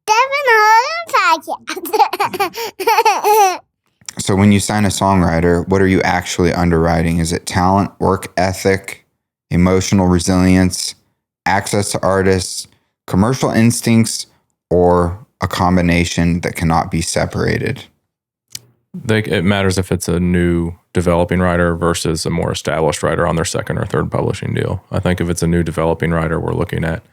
podcast. So when you sign a songwriter, what are you actually underwriting? Is it talent, work ethic, emotional resilience, access to artists, commercial instincts, or a combination that cannot be separated? It matters if it's a new developing writer versus a more established writer on their second or third publishing deal. I think if it's a new developing writer, we're looking at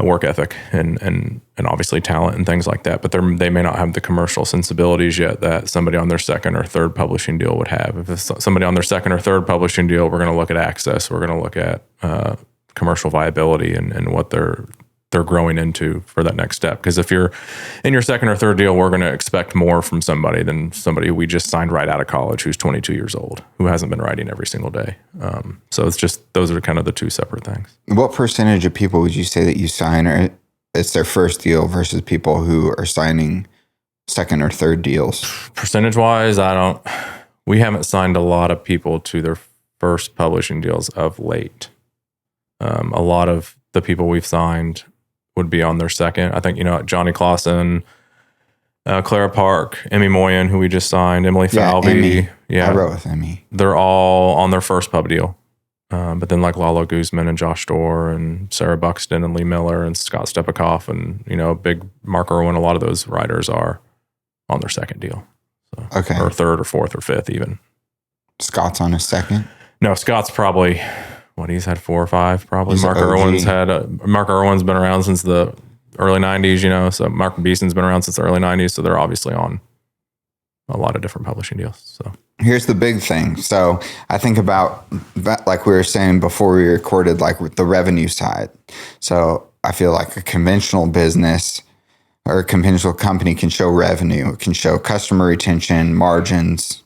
work ethic and obviously talent and things like that. But they may not have the commercial sensibilities yet that somebody on their second or third publishing deal would have. If it's somebody on their second or third publishing deal, we're going to look at access. We're going to look at commercial viability and what they're growing into for that next step. Because if you're in your second or third deal, we're going to expect more from somebody than somebody who we just signed right out of college who's 22 years old, who hasn't been writing every single day. So it's just, those are kind of the two separate things. What percentage of people would you say that you sign, or it's their first deal versus people who are signing second or third deals? Percentage-wise, we haven't signed a lot of people to their first publishing deals of late. A lot of the people we've signed would be on their second. I think, Johnny Clausen, Clara Park, Emmy Moyen, who we just signed, Emily Falvey. Yeah, I wrote with Emmy. They're all on their first pub deal. But then like Lalo Guzman and Josh Dorr and Sarah Buxton and Lee Miller and Scott Stepikoff and, big Mark Irwin, a lot of those writers are on their second deal. So, okay. Or third or fourth or fifth even. Scott's on his second? No, Scott's probably... he's had 4 or 5 probably. He's Mark Irwin's been around since the early 90s, so Mark Beeson's been around since the early 90s, so they're obviously on a lot of different publishing deals. So here's the big thing. So I think about that, like we were saying before we recorded, like with the revenue side. So I feel like a conventional business or a conventional company can show revenue. It can show customer retention, margins.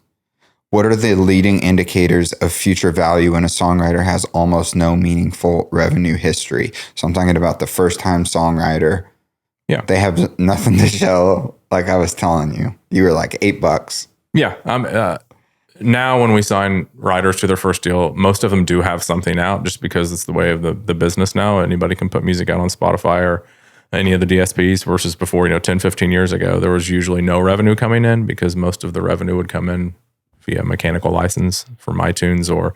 What are the leading indicators of future value when a songwriter has almost no meaningful revenue history? So I'm talking about the first-time songwriter. Yeah. They have nothing to show. Like I was telling you, you were like $8. Yeah. Now when we sign writers to their first deal, most of them do have something out just because it's the way of the business now. Anybody can put music out on Spotify or any of the DSPs versus before, 10, 15 years ago, there was usually no revenue coming in because most of the revenue would come in via mechanical license from iTunes or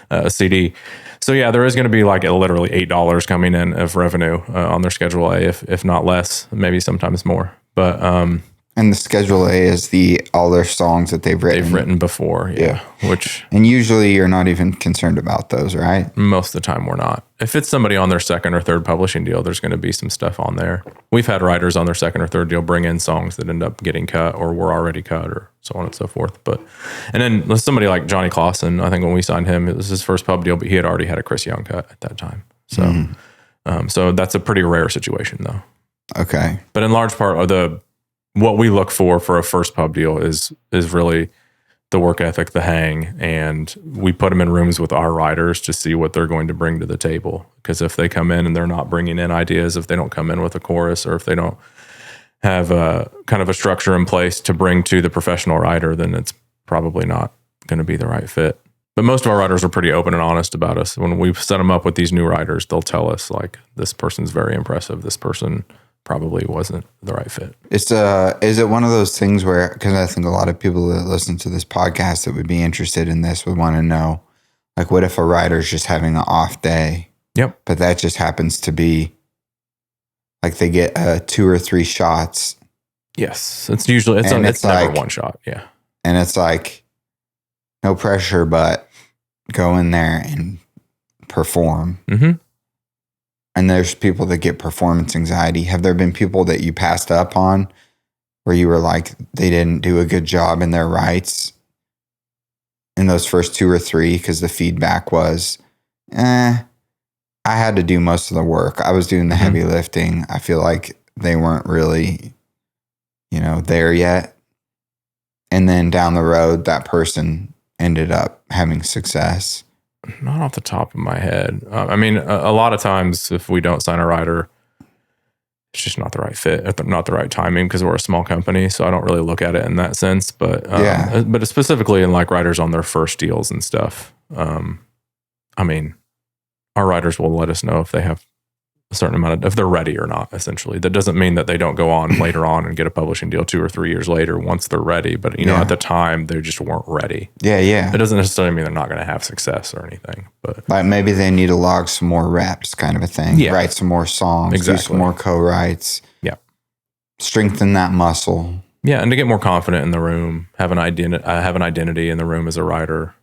a CD. So yeah, there is going to be like literally $8 coming in of revenue on their Schedule A, if not less, maybe sometimes more. But and the Schedule A is all their songs that they've written. They've written before, yeah. And usually you're not even concerned about those, right? Most of the time we're not. If it's somebody on their second or third publishing deal, there's going to be some stuff on there. We've had writers on their second or third deal bring in songs that end up getting cut or were already cut or so on and so forth. And then somebody like Johnny Clausen, I think when we signed him, it was his first pub deal, but he had already had a Chris Young cut at that time. So, so that's a pretty rare situation though. Okay. But in large part of what we look for a first pub deal is really the work ethic, the hang, and we put them in rooms with our writers to see what they're going to bring to the table. Because if they come in and they're not bringing in ideas, if they don't come in with a chorus, or if they don't have a kind of a structure in place to bring to the professional writer, then it's probably not going to be the right fit. But most of our writers are pretty open and honest about us. When we set them up with these new writers, they'll tell us like, this person's very impressive. This person probably wasn't the right fit. Is it one of those things where, because I think a lot of people that listen to this podcast that would be interested in this would want to know, like, what if a writer's just having an off day? Yep. But that just happens to be, like, they get 2 or 3 shots. Yes. It's usually, it's never like, one shot. Yeah. And it's like, no pressure, but go in there and perform. Mm-hmm. And there's people that get performance anxiety. Have there been people that you passed up on where you were like, they didn't do a good job in their rights in those first 2 or 3 because the feedback was, I had to do most of the work. I was doing the heavy lifting. I feel like they weren't really, there yet. And then down the road, that person ended up having success. Not off the top of my head. I mean, a lot of times if we don't sign a writer, it's just not the right fit, not the right timing because we're a small company. So I don't really look at it in that sense. But but specifically in like writers on their first deals and stuff. I mean, our writers will let us know if they have a certain amount if they're ready or not, essentially. That doesn't mean that they don't go on later on and get a publishing deal 2 or 3 years later once they're ready. But, at the time, they just weren't ready. Yeah, yeah. It doesn't necessarily mean they're not going to have success or anything. But like maybe they need to log some more reps kind of a thing. Yeah. Write some more songs. Exactly. Do some more co-writes. Yeah. Strengthen that muscle. Yeah, and to get more confident in the room, have an identity in the room as a writer.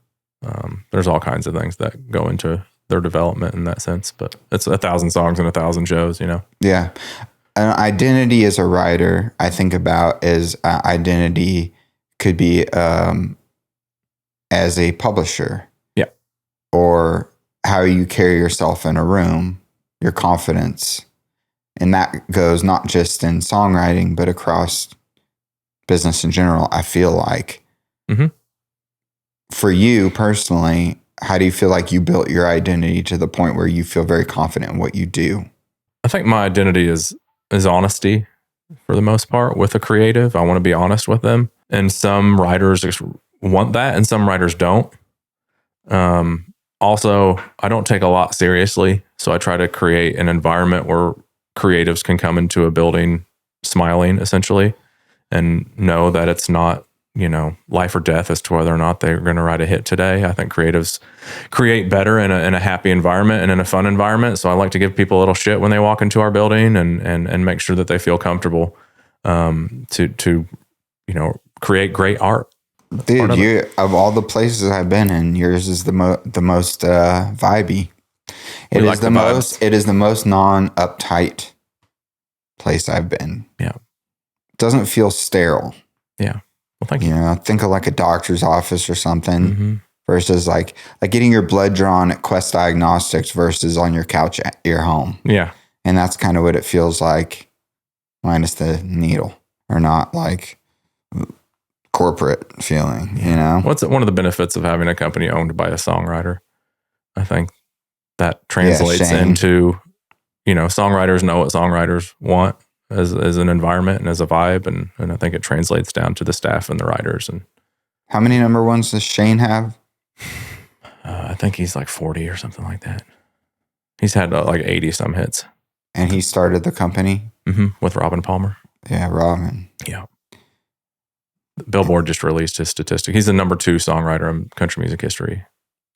There's all kinds of things that go into their development in that sense, but it's 1,000 songs and 1,000 shows, Yeah. An identity as a writer, I think about as identity could be as a publisher. Yeah. Or how you carry yourself in a room, your confidence. And that goes not just in songwriting, but across business in general, I feel like. Mm-hmm. For you personally, how do you feel like you built your identity to the point where you feel very confident in what you do? I think my identity is honesty for the most part with a creative. I want to be honest with them. And some writers want that and some writers don't. Also, I don't take a lot seriously. So I try to create an environment where creatives can come into a building smiling, essentially, and know that it's not, life or death as to whether or not they're going to write a hit today. I think creatives create better in a happy environment and in a fun environment. So I like to give people a little shit when they walk into our building and make sure that they feel comfortable to create great art. Dude, you of all the places I've been in, yours is the most vibey. It is the most. It is the most non-uptight place I've been. Yeah, it doesn't feel sterile. Yeah. Well, thank you. Think of like a doctor's office or something mm-hmm. versus like getting your blood drawn at Quest Diagnostics versus on your couch at your home. Yeah. And that's kind of what it feels like, minus the needle, or not like corporate feeling, What's one of the benefits of having a company owned by a songwriter? I think that translates into, songwriters know what songwriters want as an environment and as a vibe. And I think it translates down to the staff and the writers. And how many number ones does Shane have? I think he's like 40 or something like that. He's had like 80 some hits. And he started the company? Mm-hmm, with Robin Palmer. Yeah, Robin. Yeah. Billboard just released his statistic. He's the number 2 songwriter in country music history.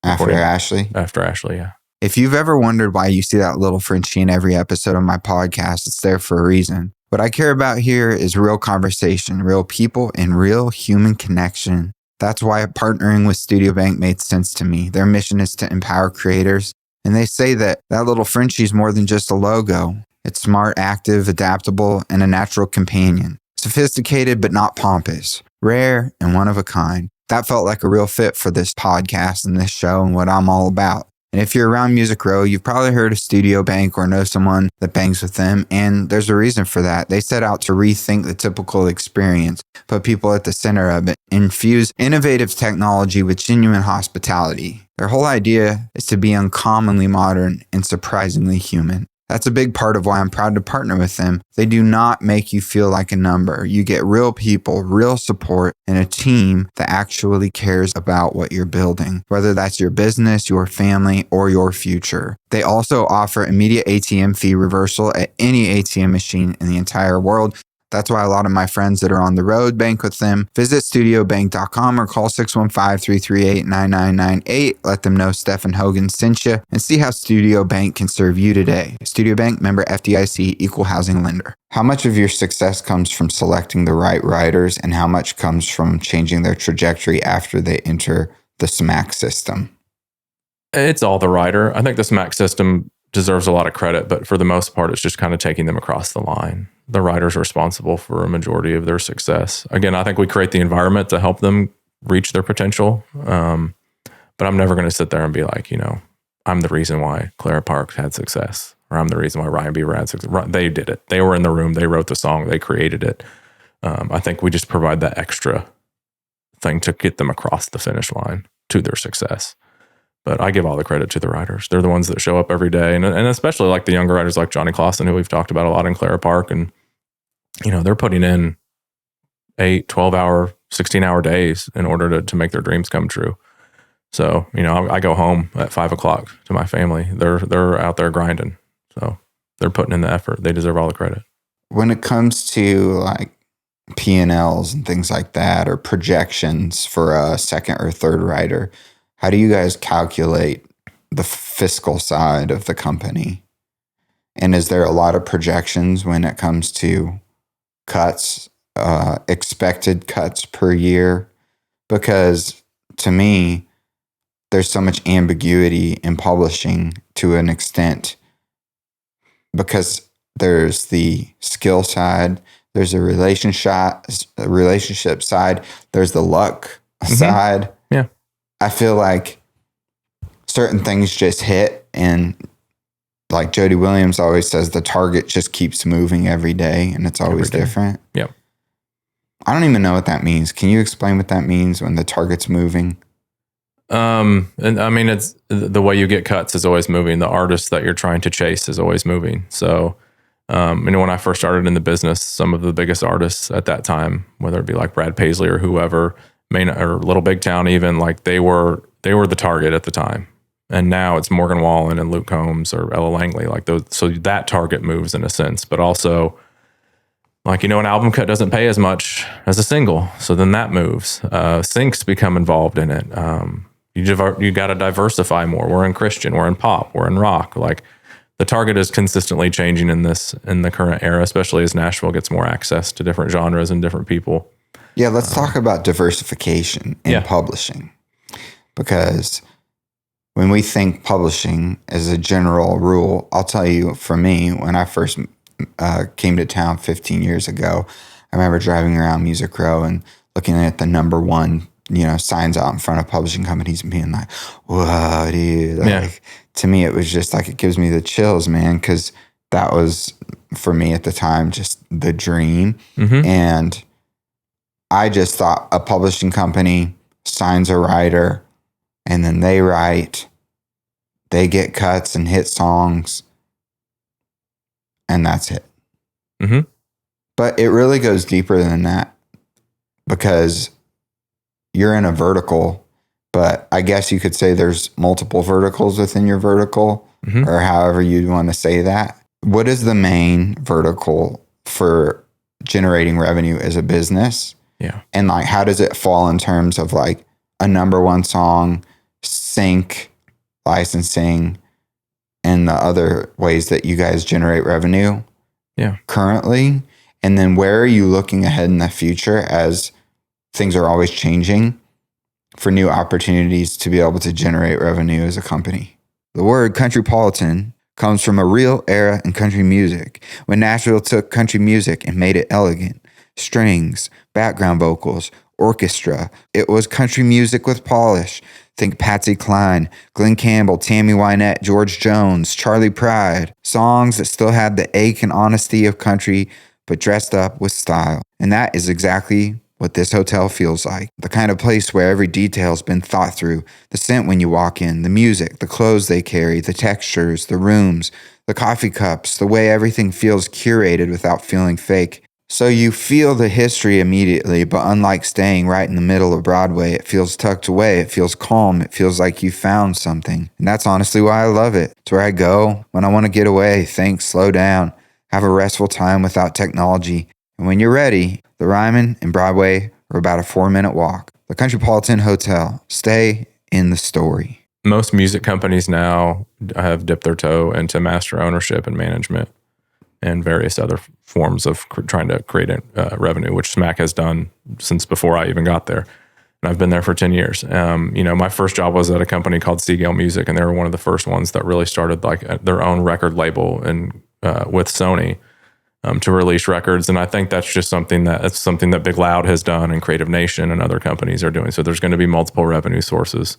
After Ashley? After Ashley, yeah. If you've ever wondered why you see that little Frenchie in every episode of my podcast, it's there for a reason. What I care about here is real conversation, real people, and real human connection. That's why partnering with Studio Bank made sense to me. Their mission is to empower creators. And they say that little Frenchie is more than just a logo. It's smart, active, adaptable, and a natural companion. Sophisticated, but not pompous. Rare and one of a kind. That felt like a real fit for this podcast and this show and what I'm all about. And if you're around Music Row, you've probably heard of Studio Bank or know someone that bangs with them. And there's a reason for that. They set out to rethink the typical experience, put people at the center of it, infuse innovative technology with genuine hospitality. Their whole idea is to be uncommonly modern and surprisingly human. That's a big part of why I'm proud to partner with them. They do not make you feel like a number. You get real people, real support, and a team that actually cares about what you're building, whether that's your business, your family, or your future. They also offer immediate ATM fee reversal at any ATM machine in the entire world. That's why a lot of my friends that are on the road bank with them. Visit studiobank.com or call 615-338-9998. Let them know Stephen Hogan sent you and see how Studio Bank can serve you today. Studio Bank, member FDIC, equal housing lender. How much of your success comes from selecting the right writers and how much comes from changing their trajectory after they enter the SMACK system? It's all the writer. I think the SMACK system deserves a lot of credit, but for the most part, it's just kind of taking them across the line. The writer's responsible for a majority of their success. Again, I think we create the environment to help them reach their potential. But I'm never going to sit there and be like, I'm the reason why Clara Parks had success, or I'm the reason why Ryan Beaver had success. They did it. They were in the room. They wrote the song. They created it. I think we just provide that extra thing to get them across the finish line to their success. But I give all the credit to the writers. They're the ones that show up every day. And especially like the younger writers like Johnny Clausen, who we've talked about a lot in Clara Park. And, they're putting in 8, 12-hour, 16-hour days in order to make their dreams come true. So, I go home at 5 o'clock to my family. They're out there grinding. So they're putting in the effort. They deserve all the credit. When it comes to like P&Ls and things like that, or projections for a second or third writer, how do you guys calculate the fiscal side of the company? And is there a lot of projections when it comes to cuts, expected cuts per year? Because to me, there's so much ambiguity in publishing to an extent, because there's the skill side, there's a relationship side, there's the luck side. Yeah. I feel like certain things just hit, and like Jody Williams always says, the target just keeps moving every day, and it's always different. Yep. I don't even know what that means. Can you explain what that means when the target's moving? And I mean, it's the way you get cuts is always moving. The artist that you're trying to chase is always moving. So, when I first started in the business, some of the biggest artists at that time, whether it be like Brad Paisley or whoever, or Little Big Town, even, like they were the target at the time. And now it's Morgan Wallen and Luke Combs or Ella Langley, like those. So that target moves in a sense, but also, like, an album cut doesn't pay as much as a single. So then that moves. Syncs become involved in it. You got to diversify more. We're in Christian, we're in pop, we're in rock. Like, the target is consistently changing in the current era, especially as Nashville gets more access to different genres and different people. Yeah, let's talk about diversification in publishing. Because when we think publishing as a general rule, I'll tell you, for me, when I first came to town 15 years ago, I remember driving around Music Row and looking at the number one, signs out in front of publishing companies and being like, whoa, dude. Like, to me, it was just like, it gives me the chills, man, because that was, for me at the time, just the dream. Mm-hmm. And I just thought a publishing company signs a writer, and then they write, they get cuts and hit songs, and that's it. Mm-hmm. But it really goes deeper than that, because you're in a vertical, but I guess you could say there's multiple verticals within your vertical, or however you'd want to say that. What is the main vertical for generating revenue as a business? Yeah. And like, how does it fall in terms of like a number one song, sync, licensing, and the other ways that you guys generate revenue currently? And then where are you looking ahead in the future, as things are always changing, for new opportunities to be able to generate revenue as a company? The word countrypolitan comes from a real era in country music, when Nashville took country music and made it elegant. Strings, background vocals, orchestra. It was country music with polish. Think Patsy Cline, Glenn Campbell, Tammy Wynette, George Jones, Charlie Pride. Songs that still had the ache and honesty of country, but dressed up with style. And that is exactly what this hotel feels like. The kind of place where every detail's been thought through. The scent when you walk in, the music, the clothes they carry, the textures, the rooms, the coffee cups, the way everything feels curated without feeling fake. So you feel the history immediately, but unlike staying right in the middle of Broadway, it feels tucked away, it feels calm, it feels like you found something. And that's honestly why I love it. It's where I go when I want to get away, think, slow down, have a restful time without technology. And when you're ready, the Ryman and Broadway are about a 4-minute walk. The Countrypolitan Hotel. Stay in the story. Most music companies now have dipped their toe into master ownership and management and various other forms of trying to create revenue, which SMACK has done since before I even got there. And I've been there for 10 years. My first job was at a company called Seagale Music, and they were one of the first ones that really started like their own record label and with Sony to release records. And I think that's just something that Big Loud has done, and Creative Nation and other companies are doing. So there's going to be multiple revenue sources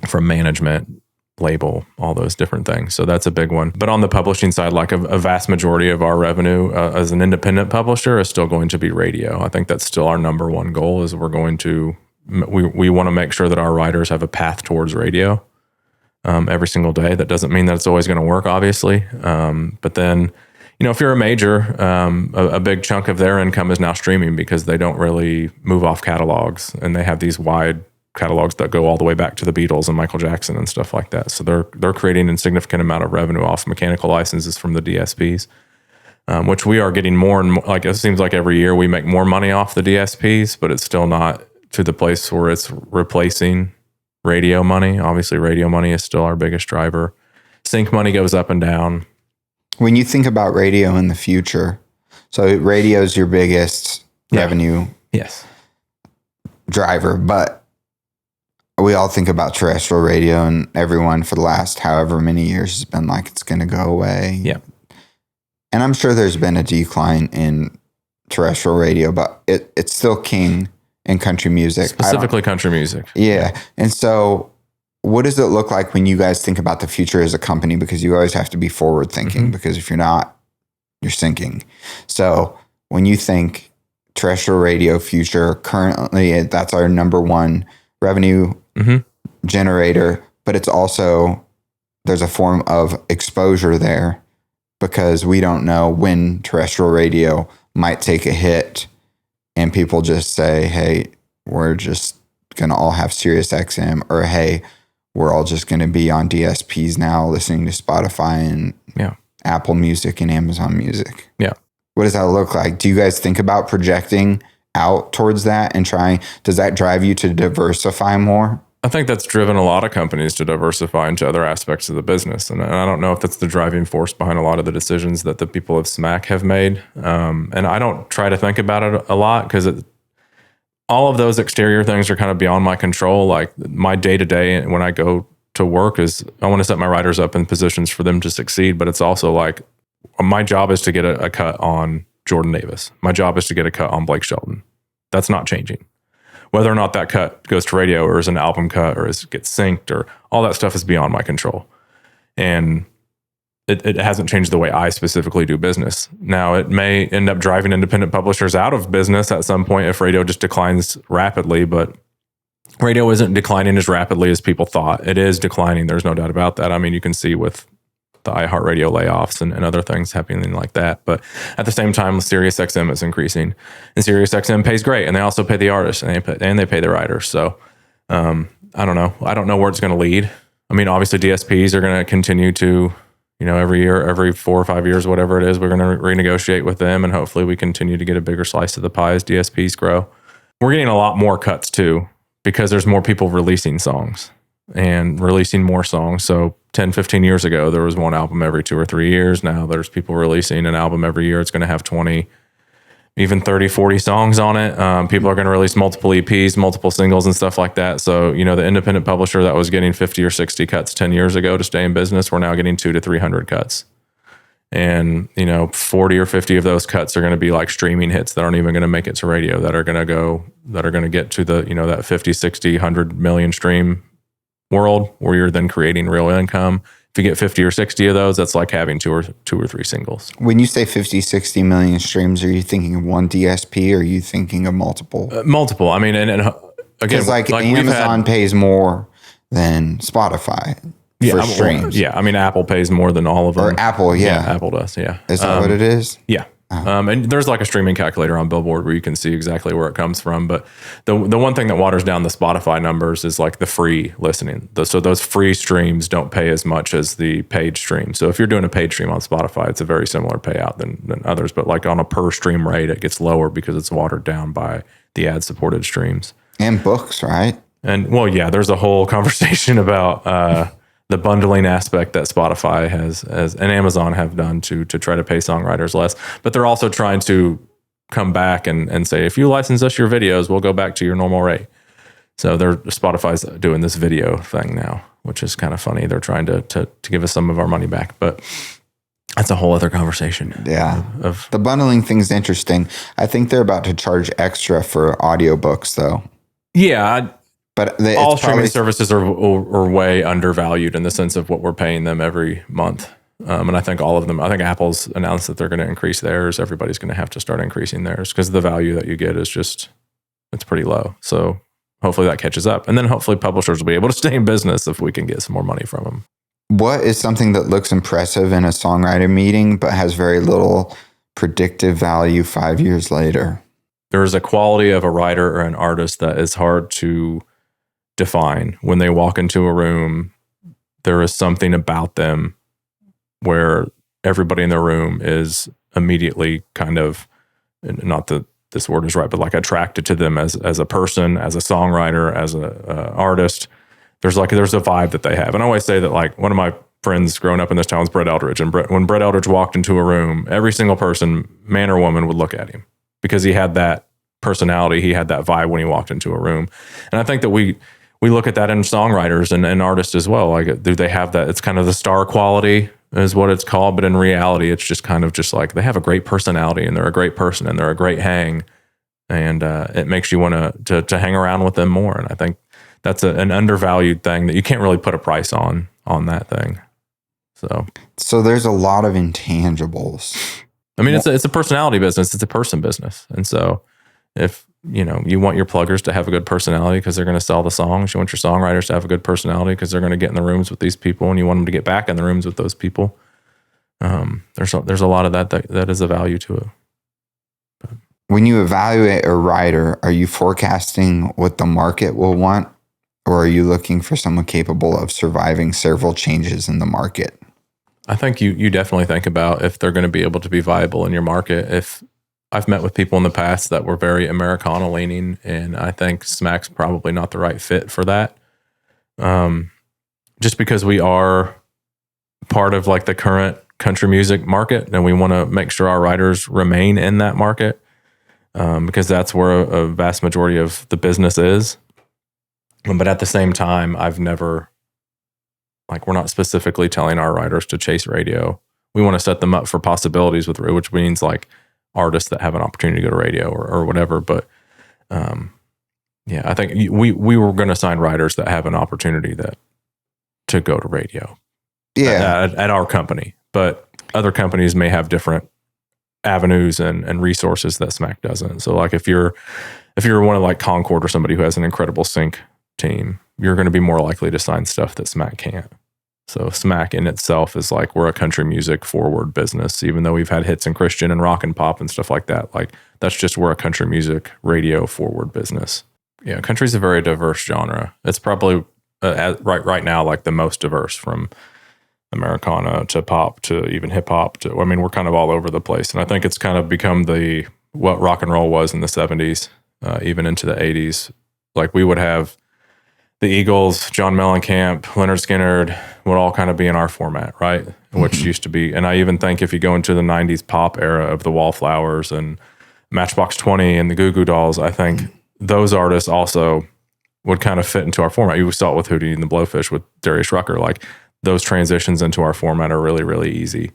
from management, label, all those different things. So that's a big one. But on the publishing side, like a vast majority of our revenue as an independent publisher is still going to be radio. I think that's still our number one goal. Is we want to make sure that our writers have a path towards radio every single day. That doesn't mean that it's always going to work, obviously. But then, if you're a major, a big chunk of their income is now streaming, because they don't really move off catalogs, and they have these wide catalogs that go all the way back to the Beatles and Michael Jackson and stuff like that. So they're creating a significant amount of revenue off mechanical licenses from the DSPs, which we are getting more and more. Like, it seems like every year we make more money off the DSPs, but it's still not to the place where it's replacing radio money. Obviously, radio money is still our biggest driver. Sync money goes up and down. When you think about radio in the future, so radio is your biggest revenue driver, but we all think about terrestrial radio, and everyone for the last however many years has been like, it's going to go away. Yeah. And I'm sure there's been a decline in terrestrial radio, but it's still king in country music. Specifically country music. Yeah. And so what does it look like when you guys think about the future as a company? Because you always have to be forward thinking, because if you're not, you're sinking. So when you think terrestrial radio future, currently that's our number one revenue generator, but it's also, there's a form of exposure there, because we don't know when terrestrial radio might take a hit and people just say, hey, we're just going to all have Sirius XM, or hey, we're all just going to be on DSPs now listening to Spotify and Apple Music and Amazon Music. Yeah. What does that look like? Do you guys think about projecting out towards that and does that drive you to diversify more? I think that's driven a lot of companies to diversify into other aspects of the business. And I don't know if that's the driving force behind a lot of the decisions that the people of SMACK have made. And I don't try to think about it a lot, because all of those exterior things are kind of beyond my control. Like, my day-to-day when I go to work is I want to set my writers up in positions for them to succeed. But it's also like, my job is to get a cut on Jordan Davis. My job is to get a cut on Blake Shelton. That's not changing. Whether or not that cut goes to radio or is an album cut or gets synced, or all that stuff is beyond my control. And it hasn't changed the way I specifically do business. Now, it may end up driving independent publishers out of business at some point if radio just declines rapidly, but radio isn't declining as rapidly as people thought. It is declining. There's no doubt about that. I mean, you can see with the iHeartRadio layoffs and other things happening like that. But at the same time, Sirius XM is increasing, and Sirius XM pays great, and they also pay the artists, and they pay the writers. So I don't know. I don't know where it's going to lead. I mean, obviously DSPs are going to continue to, every year, every 4 or 5 years, whatever it is, we're going to renegotiate with them, and hopefully we continue to get a bigger slice of the pie as DSPs grow. We're getting a lot more cuts too, because there's more people releasing songs and releasing more songs. So 10, 15 years ago, there was one album every 2 or 3 years. Now there's people releasing an album every year. It's going to have 20, even 30, 40 songs on it. People are going to release multiple EPs, multiple singles and stuff like that. So, the independent publisher that was getting 50 or 60 cuts 10 years ago to stay in business, we're now getting 200 to 300 cuts. And, 40 or 50 of those cuts are going to be like streaming hits that aren't even going to make it to radio, that are going to get to the, that 50, 60, 100 million stream world, where you're then creating real income. If you get 50 or 60 of those, that's like having two or three singles. When you say 50, 60 million streams, are you thinking of one DSP, or are you thinking of multiple? Multiple. I mean, and again, like Amazon pays more than Spotify for streams. Yeah, I mean, Apple pays more than all of them. Or Apple, yeah. Apple does, yeah. Is that what it is? Yeah. And there's like a streaming calculator on Billboard where you can see exactly where it comes from. But the one thing that waters down the Spotify numbers is like the free listening. So those free streams don't pay as much as the paid stream. So if you're doing a paid stream on Spotify, it's a very similar payout than others. But like on a per stream rate, it gets lower because it's watered down by the ad supported streams. And books, right? And well, yeah, there's a whole conversation about the bundling aspect that Spotify has and Amazon have done to try to pay songwriters less. But they're also trying to come back and say, if you license us your videos, we'll go back to your normal rate. So Spotify's doing this video thing now, which is kind of funny. They're trying to give us some of our money back, but that's a whole other conversation. Yeah. The bundling thing's interesting. I think they're about to charge extra for audiobooks though. Yeah. But all streaming services are way undervalued in the sense of what we're paying them every month. And I think all of them, I think Apple's announced that they're going to increase theirs. Everybody's going to have to start increasing theirs because the value that you get is it's pretty low. So hopefully that catches up. And then hopefully publishers will be able to stay in business if we can get some more money from them. What is something that looks impressive in a songwriter meeting but has very little predictive value 5 years later? There is a quality of a writer or an artist that is hard to define. When they walk into a room, there is something about them where everybody in the room is immediately kind of, not that this word is right, but like attracted to them as a person, as a songwriter, as a artist. There's a vibe that they have. And I always say that, like, one of my friends growing up in this town was Brett Eldridge. And when Brett Eldridge walked into a room, every single person, man or woman, would look at him because he had that personality. He had that vibe when he walked into a room. And I think that we look at that in songwriters and artists as well. Like, do they have that? It's kind of the star quality is what it's called. But in reality, it's just kind of just like they have a great personality and they're a great person and they're a great hang. And it makes you want to hang around with them more. And I think that's an undervalued thing that you can't really put a price on that thing. So there's a lot of intangibles. I mean, it's a personality business. It's a person business. And so if, you want your pluggers to have a good personality because they're going to sell the songs. You want your songwriters to have a good personality because they're going to get in the rooms with these people, and you want them to get back in the rooms with those people. There's a lot of that is a value to it. But when you evaluate a writer, are you forecasting what the market will want, or are you looking for someone capable of surviving several changes in the market? I think you definitely think about if they're going to be able to be viable in your market. If I've met with people in the past that were very Americana leaning, and I think SMACK's probably not the right fit for that. Just because we are part of like the current country music market, and we want to make sure our writers remain in that market, because that's where a vast majority of the business is. But at the same time, I've never, like, we're not specifically telling our writers to chase radio. We want to set them up for possibilities with, which means like artists that have an opportunity to go to radio or whatever. But I think we were going to sign writers that have an opportunity to go to radio. Yeah, at our company, but other companies may have different avenues and resources that SMACK doesn't. So like if you're one of like Concord or somebody who has an incredible sync team, you're going to be more likely to sign stuff that SMACK can't. So SMACK in itself is like, we're a country music forward business, even though we've had hits in Christian and rock and pop and stuff like that. Like, that's just, we're a country music radio forward business. Yeah, country's a very diverse genre. It's probably right now like the most diverse, from Americana to pop to even hip hop to, I mean, we're kind of all over the place. And I think it's kind of become what rock and roll was in the 70s, even into the 80s. Like, we would have the Eagles, John Mellencamp, Lynyrd Skynyrd would all kind of be in our format, right? Which used to be, and I even think if you go into the 90s pop era of the Wallflowers and Matchbox 20 and the Goo Goo Dolls, I think those artists also would kind of fit into our format. You saw it with Hootie and the Blowfish with Darius Rucker. Like, those transitions into our format are really, really easy.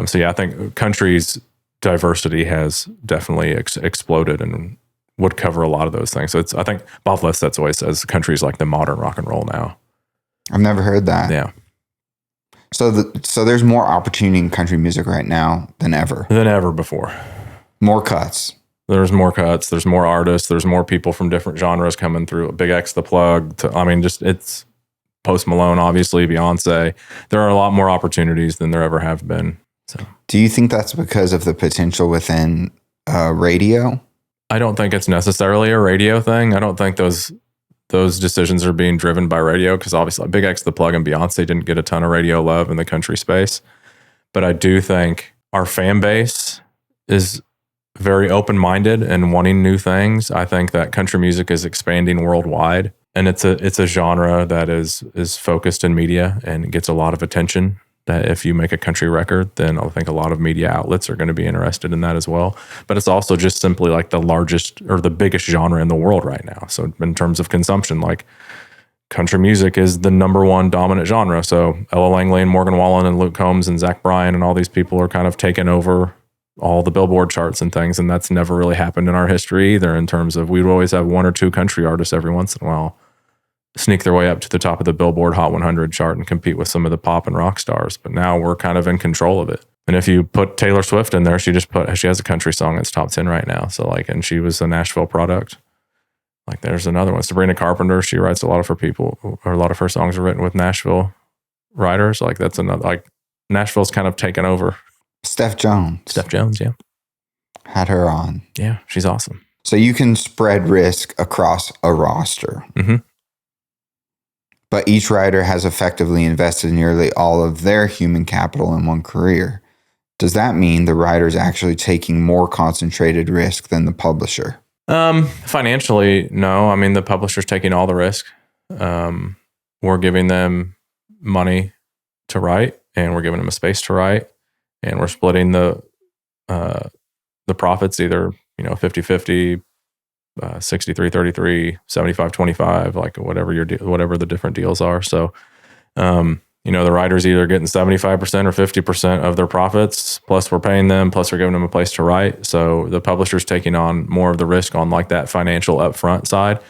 So yeah, I think country's diversity has definitely exploded and would cover a lot of those things. So I think Bob Lefsetz always says country is like the modern rock and roll now. I've never heard that. Yeah. So there's more opportunity in country music right now than ever. Than ever before. More cuts. There's more cuts. There's more artists. There's more people from different genres coming through. Big X the Plug. It's Post Malone, obviously, Beyonce. There are a lot more opportunities than there ever have been. So, do you think that's because of the potential within radio? I don't think it's necessarily a radio thing. I don't think those decisions are being driven by radio, because obviously Big X the Plug and Beyonce didn't get a ton of radio love in the country space. But I do think our fan base is very open-minded and wanting new things. I think that country music is expanding worldwide, and it's a genre that is focused in media and gets a lot of attention. That if you make a country record, then I think a lot of media outlets are going to be interested in that as well. But it's also just simply like the largest or the biggest genre in the world right now. So in terms of consumption, like, country music is the number one dominant genre. So Ella Langley and Morgan Wallen and Luke Combs and Zach Bryan and all these people are kind of taking over all the Billboard charts and things. And that's never really happened in our history either, in terms of we'd always have one or two country artists every once in a while sneak their way up to the top of the Billboard Hot 100 chart and compete with some of the pop and rock stars. But now we're kind of in control of it. And if you put Taylor Swift in there, she has a country song that's top 10 right now. So like, and she was a Nashville product. Like, there's another one. Sabrina Carpenter, she writes a lot of her people, or a lot of her songs are written with Nashville writers. Like, that's another, like, Nashville's kind of taken over. Steph Jones, yeah. Had her on. Yeah, she's awesome. So you can spread risk across a roster. Mm-hmm. but each writer has effectively invested nearly all of their human capital in one career. Does that mean the writer's actually taking more concentrated risk than the publisher? Financially, no. I mean, the publisher's taking all the risk. We're giving them money to write, and we're giving them a space to write, and we're splitting the profits either, 50-50, 63-33, 75-25, like whatever the different deals are. So, the writer's either getting 75% or 50% of their profits, plus we're paying them, plus we're giving them a place to write. So the publisher's taking on more of the risk on like that financial upfront side.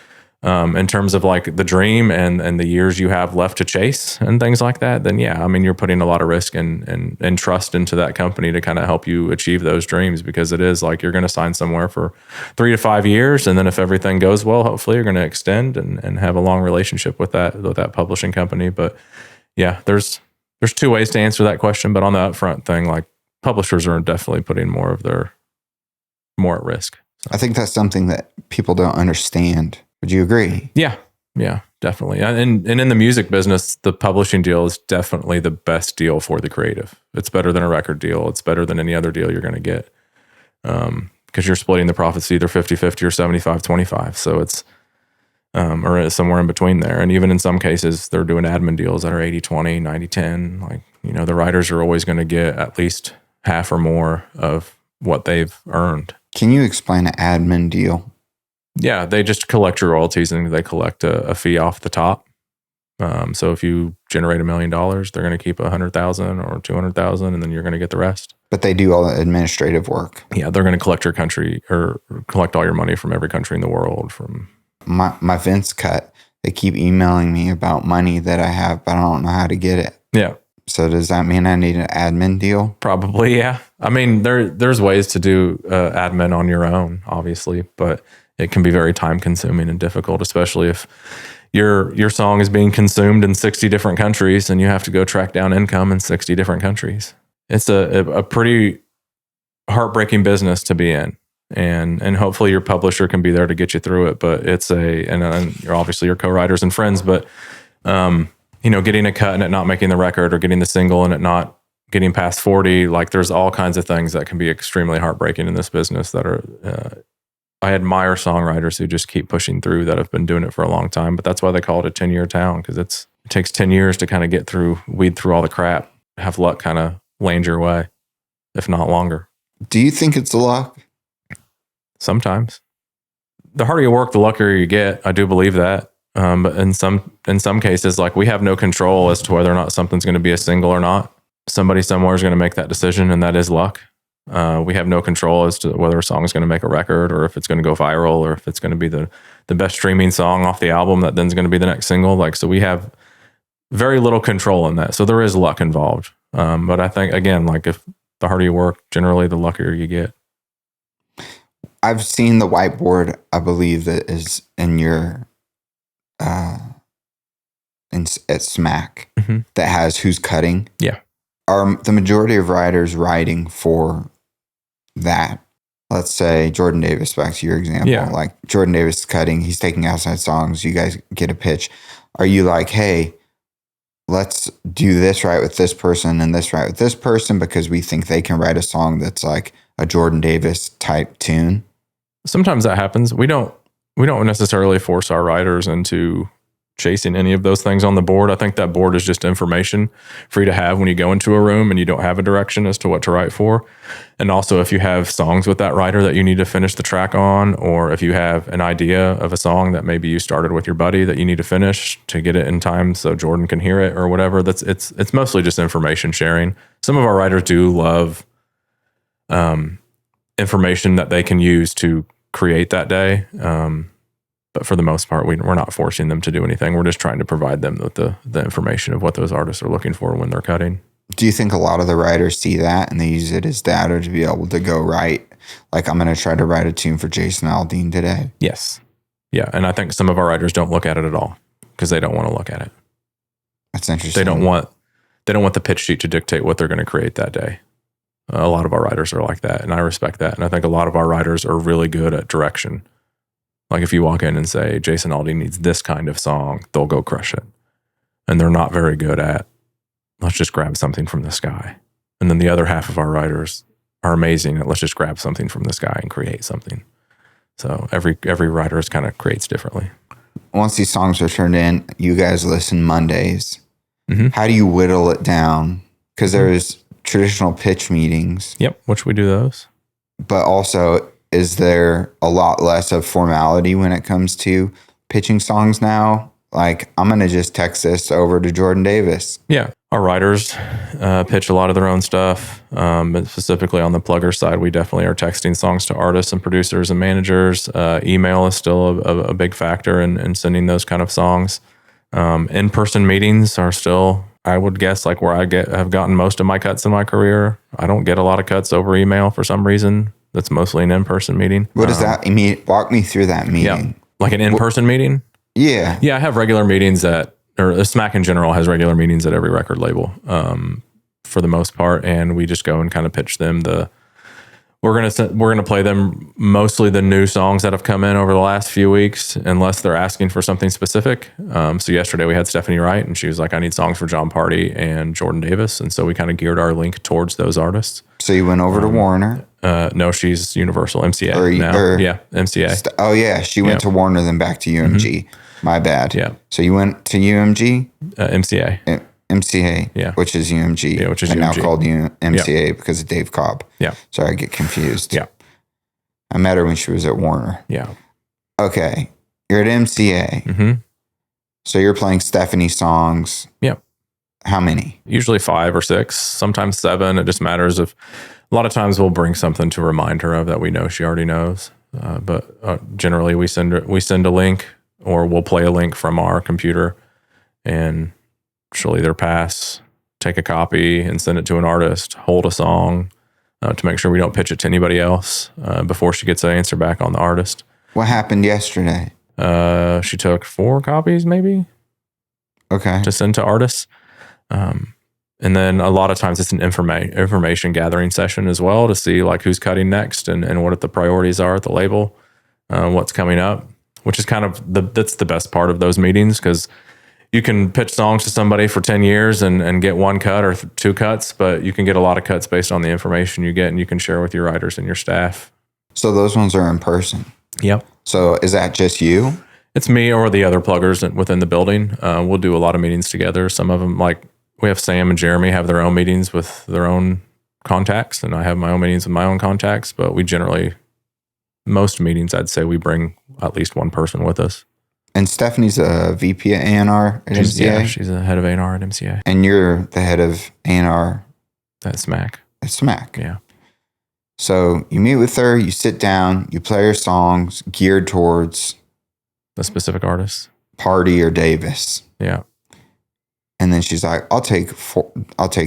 In terms of like the dream and the years you have left to chase and things like that, then yeah, I mean, you're putting a lot of risk and trust into that company to kind of help you achieve those dreams, because it is like you're going to sign somewhere for 3 to 5 years. And then if everything goes well, hopefully you're going to extend and have a long relationship with that publishing company. But yeah, there's 2 ways to answer that question. But on the upfront thing, like publishers are definitely putting more at risk. So. I think that's something that people don't understand. Would you agree? Yeah, definitely. And in the music business, the publishing deal is definitely the best deal for the creative. It's better than a record deal. It's better than any other deal you're going to get, because you're splitting the profits either 50-50 or 75-25. So it's or somewhere in between there. And even in some cases, they're doing admin deals that are 80-20, 90-10. Like, the writers are always going to get at least half or more of what they've earned. Can you explain an admin deal? Yeah, they just collect your royalties and they collect a fee off the top. So if you generate $1 million, they're going to keep $100,000 or $200,000, and then you're going to get the rest. But they do all the administrative work. Yeah, they're going to collect your country or collect all your money from every country in the world. From my Vince cut, they keep emailing me about money that I have, but I don't know how to get it. Yeah. So does that mean I need an admin deal? Probably, yeah. I mean, there's ways to do admin on your own, obviously, but it can be very time consuming and difficult, especially if your song is being consumed in 60 different countries and you have to go track down income in 60 different countries. It's a pretty heartbreaking business to be in. And hopefully your publisher can be there to get you through it. But and you're obviously your co-writers and friends, but getting a cut and it not making the record, or getting the single and it not getting past 40, like there's all kinds of things that can be extremely heartbreaking in this business that are, I admire songwriters who just keep pushing through, that have been doing it for a long time. But that's why they call it a 10-year town, because it takes 10 years to kind of weed through all the crap, have luck kind of land your way, if not longer. Do you think it's luck? Sometimes. The harder you work, the luckier you get. I do believe that. But in some cases, like, we have no control as to whether or not something's going to be a single or not. Somebody somewhere is going to make that decision, and that is luck. We have no control as to whether a song is going to make a record, or if it's going to go viral, or if it's going to be the best streaming song off the album that then is going to be the next single. Like, so we have very little control in that. So there is luck involved. But I think, again, like, if the harder you work, generally the luckier you get. I've seen the whiteboard, I believe, that is in your at SMACK, mm-hmm. that has who's cutting. Yeah. Are the majority of writers writing for that? Let's say Jordan Davis, back to your example. Yeah. Like, Jordan Davis is cutting, he's taking outside songs, you guys get a pitch. Are you like, hey, let's do this right with this person and this right with this person because we think they can write a song that's like a Jordan Davis type tune? Sometimes that happens. We don't necessarily force our writers into chasing any of those things on the board. I think that board is just information for you to have when you go into a room and you don't have a direction as to what to write for. And also, if you have songs with that writer that you need to finish the track on, or if you have an idea of a song that maybe you started with your buddy that you need to finish to get it in time so Jordan can hear it or whatever, it's mostly just information sharing. Some of our writers do love information that they can use to create that day. But for the most part, we're not forcing them to do anything. We're just trying to provide them with the information of what those artists are looking for when they're cutting. Do you think a lot of the writers see that and they use it as data to be able to go write? Like, I'm going to try to write a tune for Jason Aldean today. Yes. Yeah. And I think some of our writers don't look at it at all because they don't want to look at it. That's interesting. They don't want the pitch sheet to dictate what they're going to create that day. A lot of our writers are like that, and I respect that. And I think a lot of our writers are really good at direction. Like, if you walk in and say, Jason Aldean needs this kind of song, they'll go crush it. and they're not very good at, let's just grab something from the sky. And then the other half of our writers are amazing at, let's just grab something from the sky and create something. So every writer kind of creates differently. Once these songs are turned in, you guys listen Mondays. Mm-hmm. How do you whittle it down? Because there's traditional pitch meetings. Yep, which we do those. But also, is there a lot less of formality when it comes to pitching songs now? Like, I'm going to just text this over to Jordan Davis. Yeah. Our writers pitch a lot of their own stuff. But specifically on the plugger side, we definitely are texting songs to artists and producers and managers. Email is still a big factor in sending those kind of songs. In-person meetings are still, I would guess, like where have gotten most of my cuts in my career. I don't get a lot of cuts over email for some reason. That's mostly an in-person meeting. What does that mean? Walk me through that meeting. Yeah, like an in-person meeting? Yeah. Yeah, I have regular meetings or Smack in general has regular meetings at every record label for the most part. And we just go and kind of pitch them we're gonna play them mostly the new songs that have come in over the last few weeks, unless they're asking for something specific. So yesterday we had Stephanie Wright, and she was like, "I need songs for John Party and Jordan Davis," and so we kind of geared our link towards those artists. So you went over to Warner. No, she's Universal MCA now. MCA. She went to Warner, then back to UMG. Mm-hmm. My bad. Yeah. So you went to UMG. MCA. MCA, which is UMG, which is and UMG. now called MCA because of Dave Cobb. Yeah. So I get confused. Yeah. I met her when she was at Warner. Yeah. Okay. You're at MCA. Mm-hmm. So you're playing Stephanie songs. Yeah. How many? Usually 5 or 6, sometimes 7. It just matters if a lot of times we'll bring something to remind her of that we know she already knows. But generally we send a link, or we'll play a link from our computer, and she'll either take a copy and send it to an artist, hold a song to make sure we don't pitch it to anybody else before she gets an answer back on the artist. What happened yesterday? She took 4 copies maybe. Okay. To send to artists. And then a lot of times it's an information gathering session as well to see like who's cutting next and what the priorities are at the label, what's coming up, which is kind of that's the best part of those meetings, because you can pitch songs to somebody for 10 years and get 1 cut or 2 cuts, but you can get a lot of cuts based on the information you get, and you can share with your writers and your staff. So those ones are in person? Yep. So is that just you? It's me or the other pluggers within the building. We'll do a lot of meetings together. Some of them, like we have Sam and Jeremy have their own meetings with their own contacts, and I have my own meetings with my own contacts, but we generally, most meetings, I'd say we bring at least 1 person with us. And Stephanie's a VP at A&R at MCA? Yeah, she's the head of A&R at MCA. And you're the head of A&R? At SMACK. At SMACK. Yeah. So you meet with her, you sit down, you play her songs geared towards the specific artist. Party or Davis. Yeah. And then she's like, I'll take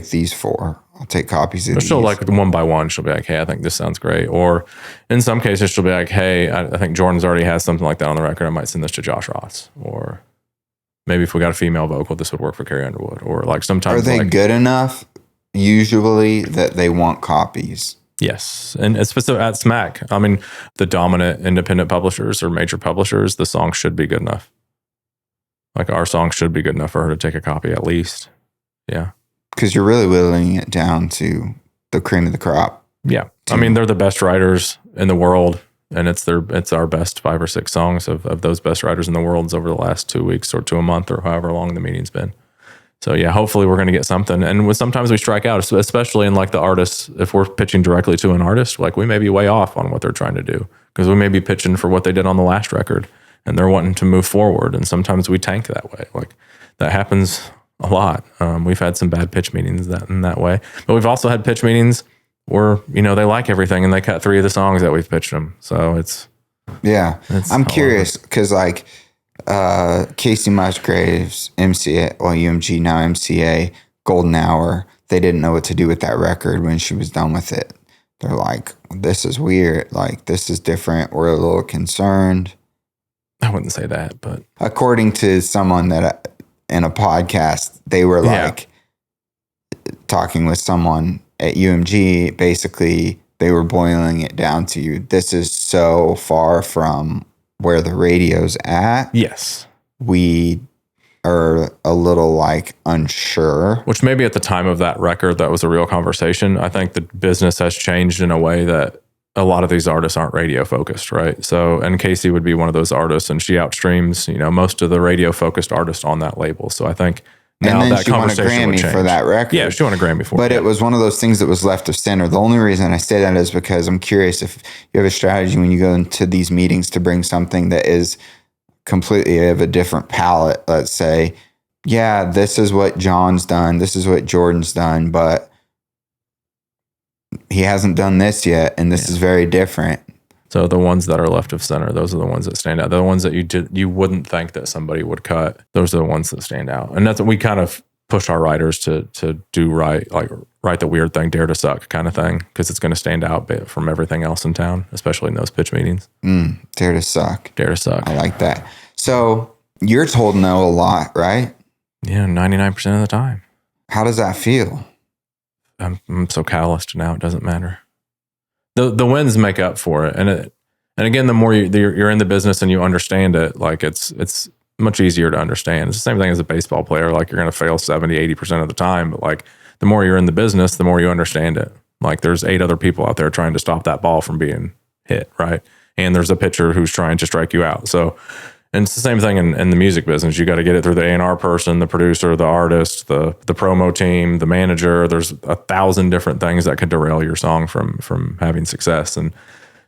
these 4. I'll take copies of these. She'll like one by one, she'll be like, hey, I think this sounds great. Or in some cases, she'll be like, hey, I think Jordan's already has something like that on the record. I might send this to Josh Ross. Or maybe if we got a female vocal, this would work for Carrie Underwood. Or like sometimes. Are they good enough usually that they want copies? Yes. And it's specific at SMACK. I mean, the dominant independent publishers or major publishers, the song should be good enough. Like our song should be good enough for her to take a copy at least. Yeah. Because you're really whittling it down to the cream of the crop. Yeah. I mean, they're the best writers in the world, and it's our best 5 or 6 songs of those best writers in the world over the last 2 weeks or to a month or however long the meeting's been. So yeah, hopefully we're going to get something. And sometimes we strike out, especially in like the artists, if we're pitching directly to an artist, like we may be way off on what they're trying to do, because we may be pitching for what they did on the last record and they're wanting to move forward. And sometimes we tank that way. Like that happens a lot. We've had some bad pitch meetings in that way, but we've also had pitch meetings where, they like everything and they cut 3 of the songs that we've pitched them. So I'm curious because like Casey Musgraves, MCA, UMG, now MCA, Golden Hour, they didn't know what to do with that record when she was done with it. They're like, this is weird. Like, this is different. We're a little concerned. I wouldn't say that, but according to someone that in a podcast, they were like talking with someone at UMG, basically they were boiling it down to, this is so far from where the radio's at. Yes. We are a little like unsure. Which maybe at the time of that record, that was a real conversation. I think the business has changed in a way that a lot of these artists aren't radio focused, right? So, and Casey would be one of those artists, and she outstreams, most of the radio focused artists on that label. So I think now and then that she won a conversation would Grammy change. for that record. Yeah, she won a Grammy for it. But it was one of those things that was left of center. The only reason I say that is because I'm curious if you have a strategy when you go into these meetings to bring something that is completely of a different palette. Let's say, yeah, this is what John's done, this is what Jordan's done, but he hasn't done this yet, and this is very different. So the ones that are left of center, those are the ones that stand out. The ones that you wouldn't think that somebody would cut. Those are the ones that stand out. And that's what we kind of push our writers to do, right? Like write the weird thing, dare to suck kind of thing, because it's going to stand out from everything else in town, especially in those pitch meetings. Dare to suck. Dare to suck. I like that. So you're told no a lot, right? Yeah, 99% of the time. How does that feel? I'm so calloused now, it doesn't matter. The wins make up for it. And again, the more you're in the business and you understand it, like it's much easier to understand. It's the same thing as a baseball player. Like you're going to fail 70, 80% of the time. But like the more you're in the business, the more you understand it. Like there's 8 other people out there trying to stop that ball from being hit, right? And there's a pitcher who's trying to strike you out. So, and it's the same thing in the music business. You got to get it through the A&R person, the producer, the artist, the promo team, the manager. There's 1,000 different things that could derail your song from having success. And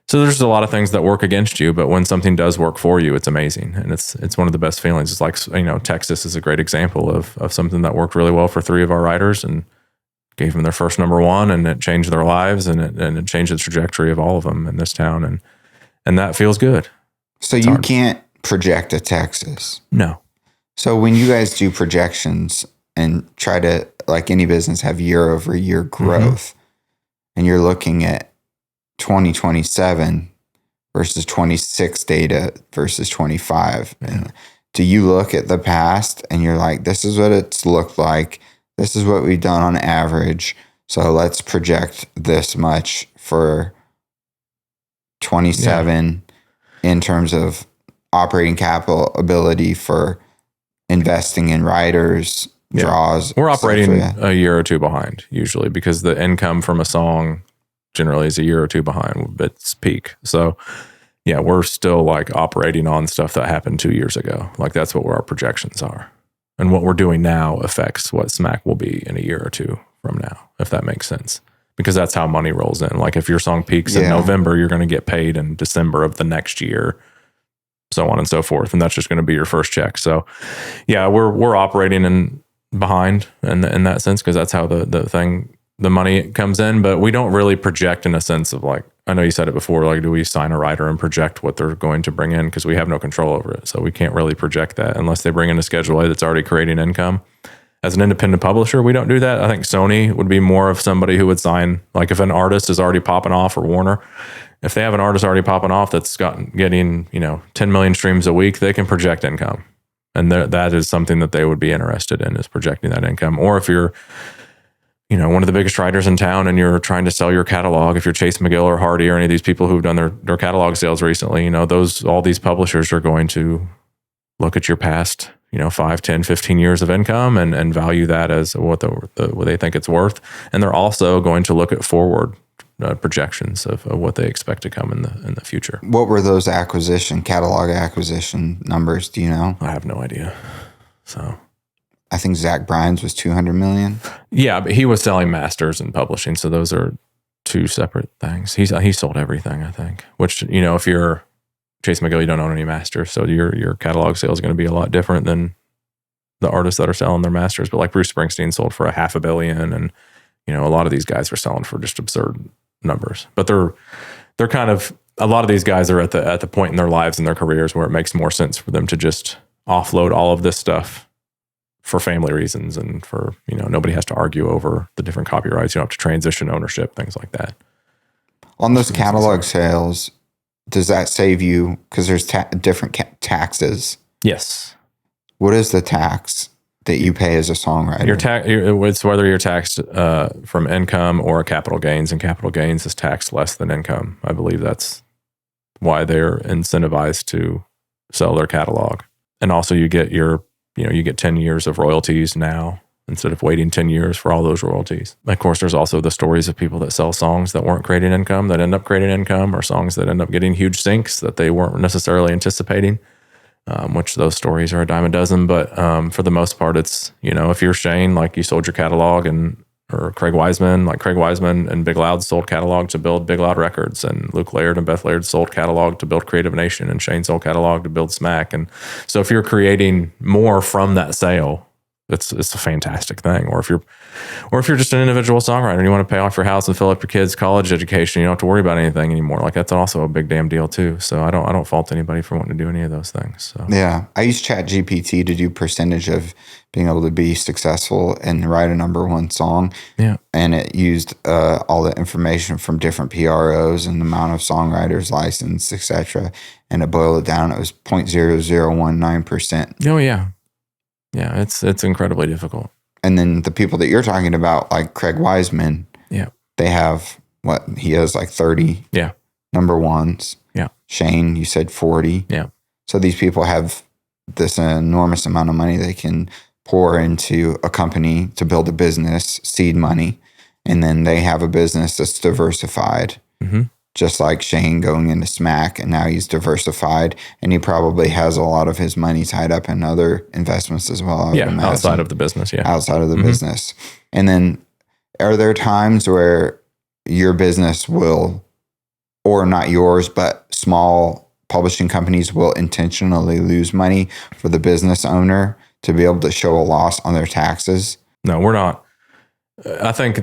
so there's a lot of things that work against you, but when something does work for you, it's amazing. And it's one of the best feelings. It's like, Texas is a great example of something that worked really well for 3 of our writers and gave them their first #1, and it changed their lives, and it changed the trajectory of all of them in this town. And that feels good. So you can't project a Texas. No. So when you guys do projections and try to, like any business, have year-over-year growth, and you're looking at 2027 versus 26 data versus 25, and do you look at the past and you're like, this is what it's looked like, this is what we've done on average, so let's project this much for 27 in terms of operating capital ability for investing in writers, draws. We're operating a year or 2 behind usually, because the income from a song generally is a year or 2 behind its peak. So yeah, we're still like operating on stuff that happened 2 years ago. Like that's what our projections are. And what we're doing now affects what Smack will be in a year or 2 from now, if that makes sense. Because that's how money rolls in. Like if your song peaks in November, you're going to get paid in December of the next year, so on and so forth. And that's just going to be your first check. So yeah, we're operating in behind in that sense, because that's how the money comes in. But we don't really project in a sense of like, I know you said it before, like, do we sign a writer and project what they're going to bring in? Because we have no control over it. So we can't really project that unless they bring in a Schedule A that's already creating income. As an independent publisher, we don't do that. I think Sony would be more of somebody who would sign, like if an artist is already popping off, or Warner, if they have an artist already popping off that's getting 10 million streams a week, they can project income. And that is something that they would be interested in, is projecting that income. Or if you're one of the biggest writers in town and you're trying to sell your catalog, if you're Chase McGill or Hardy or any of these people who've done their catalog sales recently, all these publishers are going to look at your past 5, 10, 15 years of income and value that as what they think it's worth. And they're also going to look at forward projections of what they expect to come in the future. What were those catalog acquisition numbers? Do you know? I have no idea. So I think Zach Bryan's was 200 million. Yeah, but he was selling masters and publishing. So those are 2 separate things. He sold everything, I think, which, if you're Chase McGill, you don't own any masters, so your catalog sale is going to be a lot different than the artists that are selling their masters. But like Bruce Springsteen sold for $500 million, and a lot of these guys are selling for just absurd numbers. But they're kind of, a lot of these guys are at the point in their lives and their careers where it makes more sense for them to just offload all of this stuff for family reasons, and for nobody has to argue over the different copyrights. You don't have to transition ownership, things like that. On those catalog sales, does that save you? Because there's different taxes. Yes. What is the tax that you pay as a songwriter? It's whether you're taxed from income or capital gains, and capital gains is taxed less than income. I believe that's why they're incentivized to sell their catalog. And also you get your you get 10 years of royalties now instead of waiting 10 years for all those royalties. Of course, there's also the stories of people that sell songs that weren't creating income, that end up creating income, or songs that end up getting huge syncs that they weren't necessarily anticipating, which those stories are a dime a dozen. But for the most part, it's, if you're Shane, like you sold your catalog, or Craig Wiseman, like Craig Wiseman and Big Loud sold catalog to build Big Loud Records, and Luke Laird and Beth Laird sold catalog to build Creative Nation, and Shane sold catalog to build SMACK. And so if you're creating more from that sale, it's a fantastic thing. Or if you're just an individual songwriter and you want to pay off your house and fill up your kids' college education, you don't have to worry about anything anymore. Like, that's also a big damn deal too. So I don't fault anybody for wanting to do any of those things. So. Yeah, I use ChatGPT to do percentage of being able to be successful and write a number one song. Yeah, and it used all the information from different PROs and the amount of songwriters licensed, etc. And to boil it down, it was 0.0019%. Oh yeah. Yeah, it's incredibly difficult. And then the people that you're talking about, like Craig Wiseman, yeah, they have he has like 30 number ones. Yeah. Shane, you said 40. Yeah. So these people have this enormous amount of money they can pour into a company to build a business, seed money, and then they have a business that's diversified. Mm-hmm. Just like Shane going into SMACK, and now he's diversified, and he probably has a lot of his money tied up in other investments as well. Outside of the business. Yeah. Outside of the business. And then are there times where your business will, or not yours, but small publishing companies will intentionally lose money for the business owner to be able to show a loss on their taxes? No, we're not. I think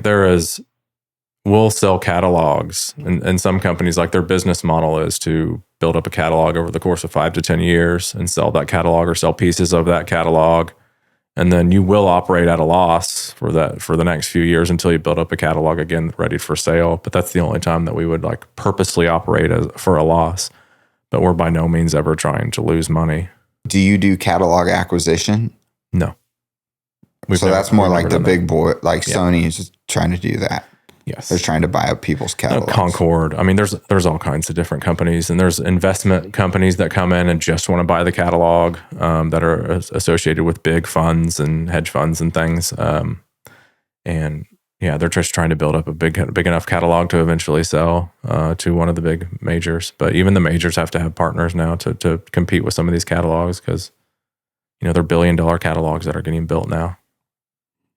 we'll sell catalogs, and some companies, like, their business model is to build up a catalog over the course of 5 to 10 years and sell that catalog or sell pieces of that catalog. And then you will operate at a loss for the next few years until you build up a catalog again ready for sale. But that's the only time that we would purposely operate for a loss. But we're by no means ever trying to lose money. Do you do catalog acquisition? No. So that's more like the big boy, like Sony is trying to do that. Yes. They're trying to buy up people's catalogs. Concord. I mean, there's all kinds of different companies, and there's investment companies that come in and just want to buy the catalog, that are associated with big funds and hedge funds and things. And yeah, they're just trying to build up a big enough catalog to eventually sell to one of the big majors. But even the majors have to have partners now to compete with some of these catalogs, because they're $1 billion catalogs that are getting built now.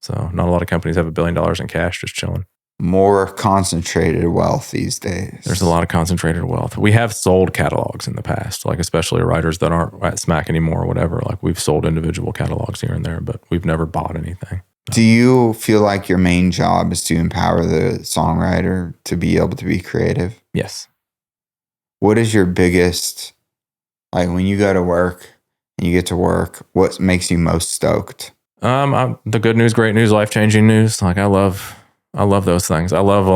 So not a lot of companies have $1 billion in cash just chilling. More concentrated wealth these days. There's a lot of concentrated wealth. We have sold catalogs in the past, like especially writers that aren't at SMACK anymore or whatever. Like, we've sold individual catalogs here and there, but we've never bought anything. Do you feel like your main job is to empower the songwriter to be able to be creative? Yes. What is your biggest, like, when you go to work and you get to work, what makes you most stoked? The good news, great news, life-changing news. Like, I love those things. I love,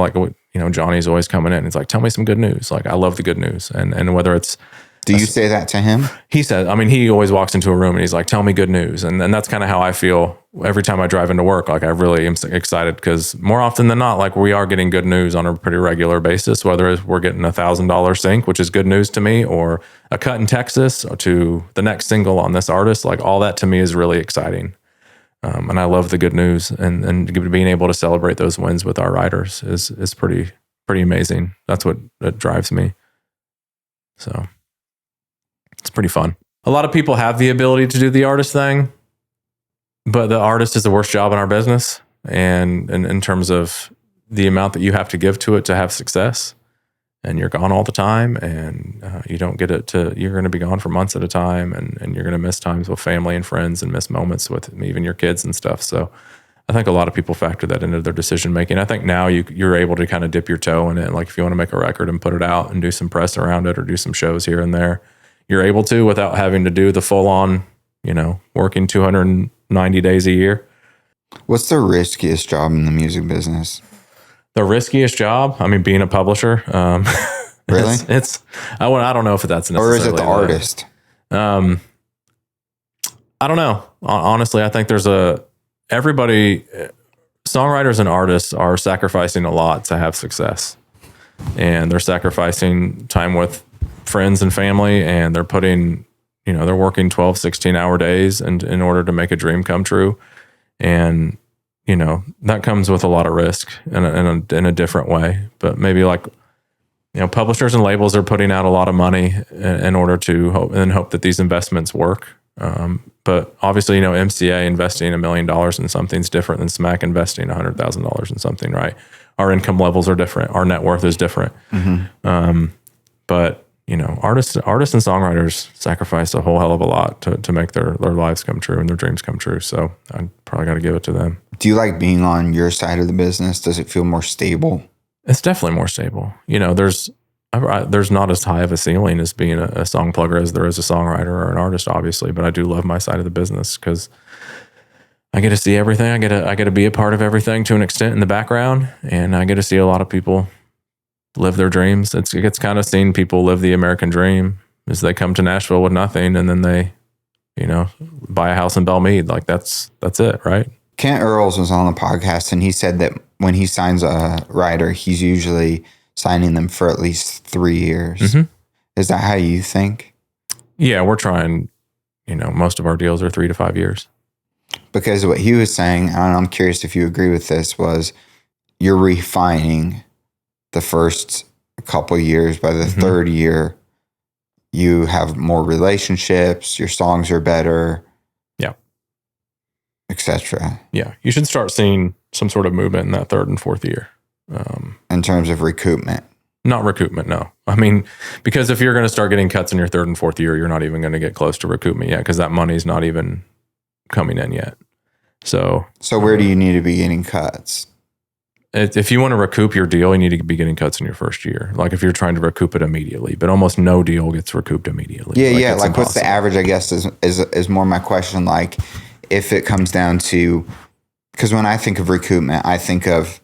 Johnny's always coming in. It's like, tell me some good news. Like, I love the good news. And whether it's... Do you say that to him? He says, he always walks into a room and he's like, tell me good news. And that's kind of how I feel every time I drive into work. Like, I really am excited, because more often than not, like, we are getting good news on a pretty regular basis, whether we're getting $1,000 sync, which is good news to me, or a cut in Texas, or to the next single on this artist. Like, all that to me is really exciting. And I love the good news, and being able to celebrate those wins with our writers is pretty amazing. That's what drives me. So it's pretty fun. A lot of people have the ability to do the artist thing, but the artist is the worst job in our business. And in terms of the amount that you have to give to it to have success, and you're gone all the time, and you don't get it you're going to be gone for months at a time, and you're going to miss times with family and friends, and miss moments with even your kids and stuff. So I think a lot of people factor that into their decision making. I think now you're able to kind of dip your toe in it. Like, if you want to make a record and put it out and do some press around it, or do some shows here and there, you're able to, without having to do the full on, working 290 days a year. What's the riskiest job in the music business? The riskiest job? Being a publisher. Really? I don't know if that's necessarily. Or is it the artist? I don't know. Honestly, I think songwriters and artists are sacrificing a lot to have success. And they're sacrificing time with friends and family, and they're putting they're working 12, 16-hour days and in order to make a dream come true. And, that comes with a lot of risk in a different way. But maybe like, publishers and labels are putting out a lot of money in order to hope that these investments work. But obviously, MCA investing $1 million in something is different than SMACK investing $100,000 in something, right? Our income levels are different. Our net worth is different. But artists and songwriters sacrifice a whole hell of a lot to make their lives come true and their dreams come true. So I probably got to give it to them. Do you like being on your side of the business? Does it feel more stable? It's definitely more stable. There's not as high of a ceiling as being a song plugger as there is a songwriter or an artist, obviously. But I do love my side of the business because I get to see everything. I get to be a part of everything to an extent in the background, and I get to see a lot of people live their dreams. It's kind of seeing people live the American dream as they come to Nashville with nothing, and then they, buy a house in Belmead. Like that's it, right? Kent Earls was on the podcast, and he said that when he signs a writer, he's usually signing them for at least 3 years. Is that how you think? Yeah, we're trying, most of our deals are 3 to 5 years. Because what he was saying, and I'm curious if you agree with this, was you're refining the first couple years. By the third year, you have more relationships, your songs are better. Yeah. Etc. Yeah. You should start seeing some sort of movement in that third and fourth year. In terms of recoupment. Not recoupment, no. I mean, because if you're going to start getting cuts in your third and fourth year, you're not even going to get close to recoupment yet because that money's not even coming in yet. So where do you need to be getting cuts? If you want to recoup your deal, you need to be getting cuts in your first year. Like if you're trying to recoup it immediately, but almost no deal gets recouped immediately. Yeah. Like what's the average, I guess, is more my question. Like if it comes down to, because when I think of recoupment, I think of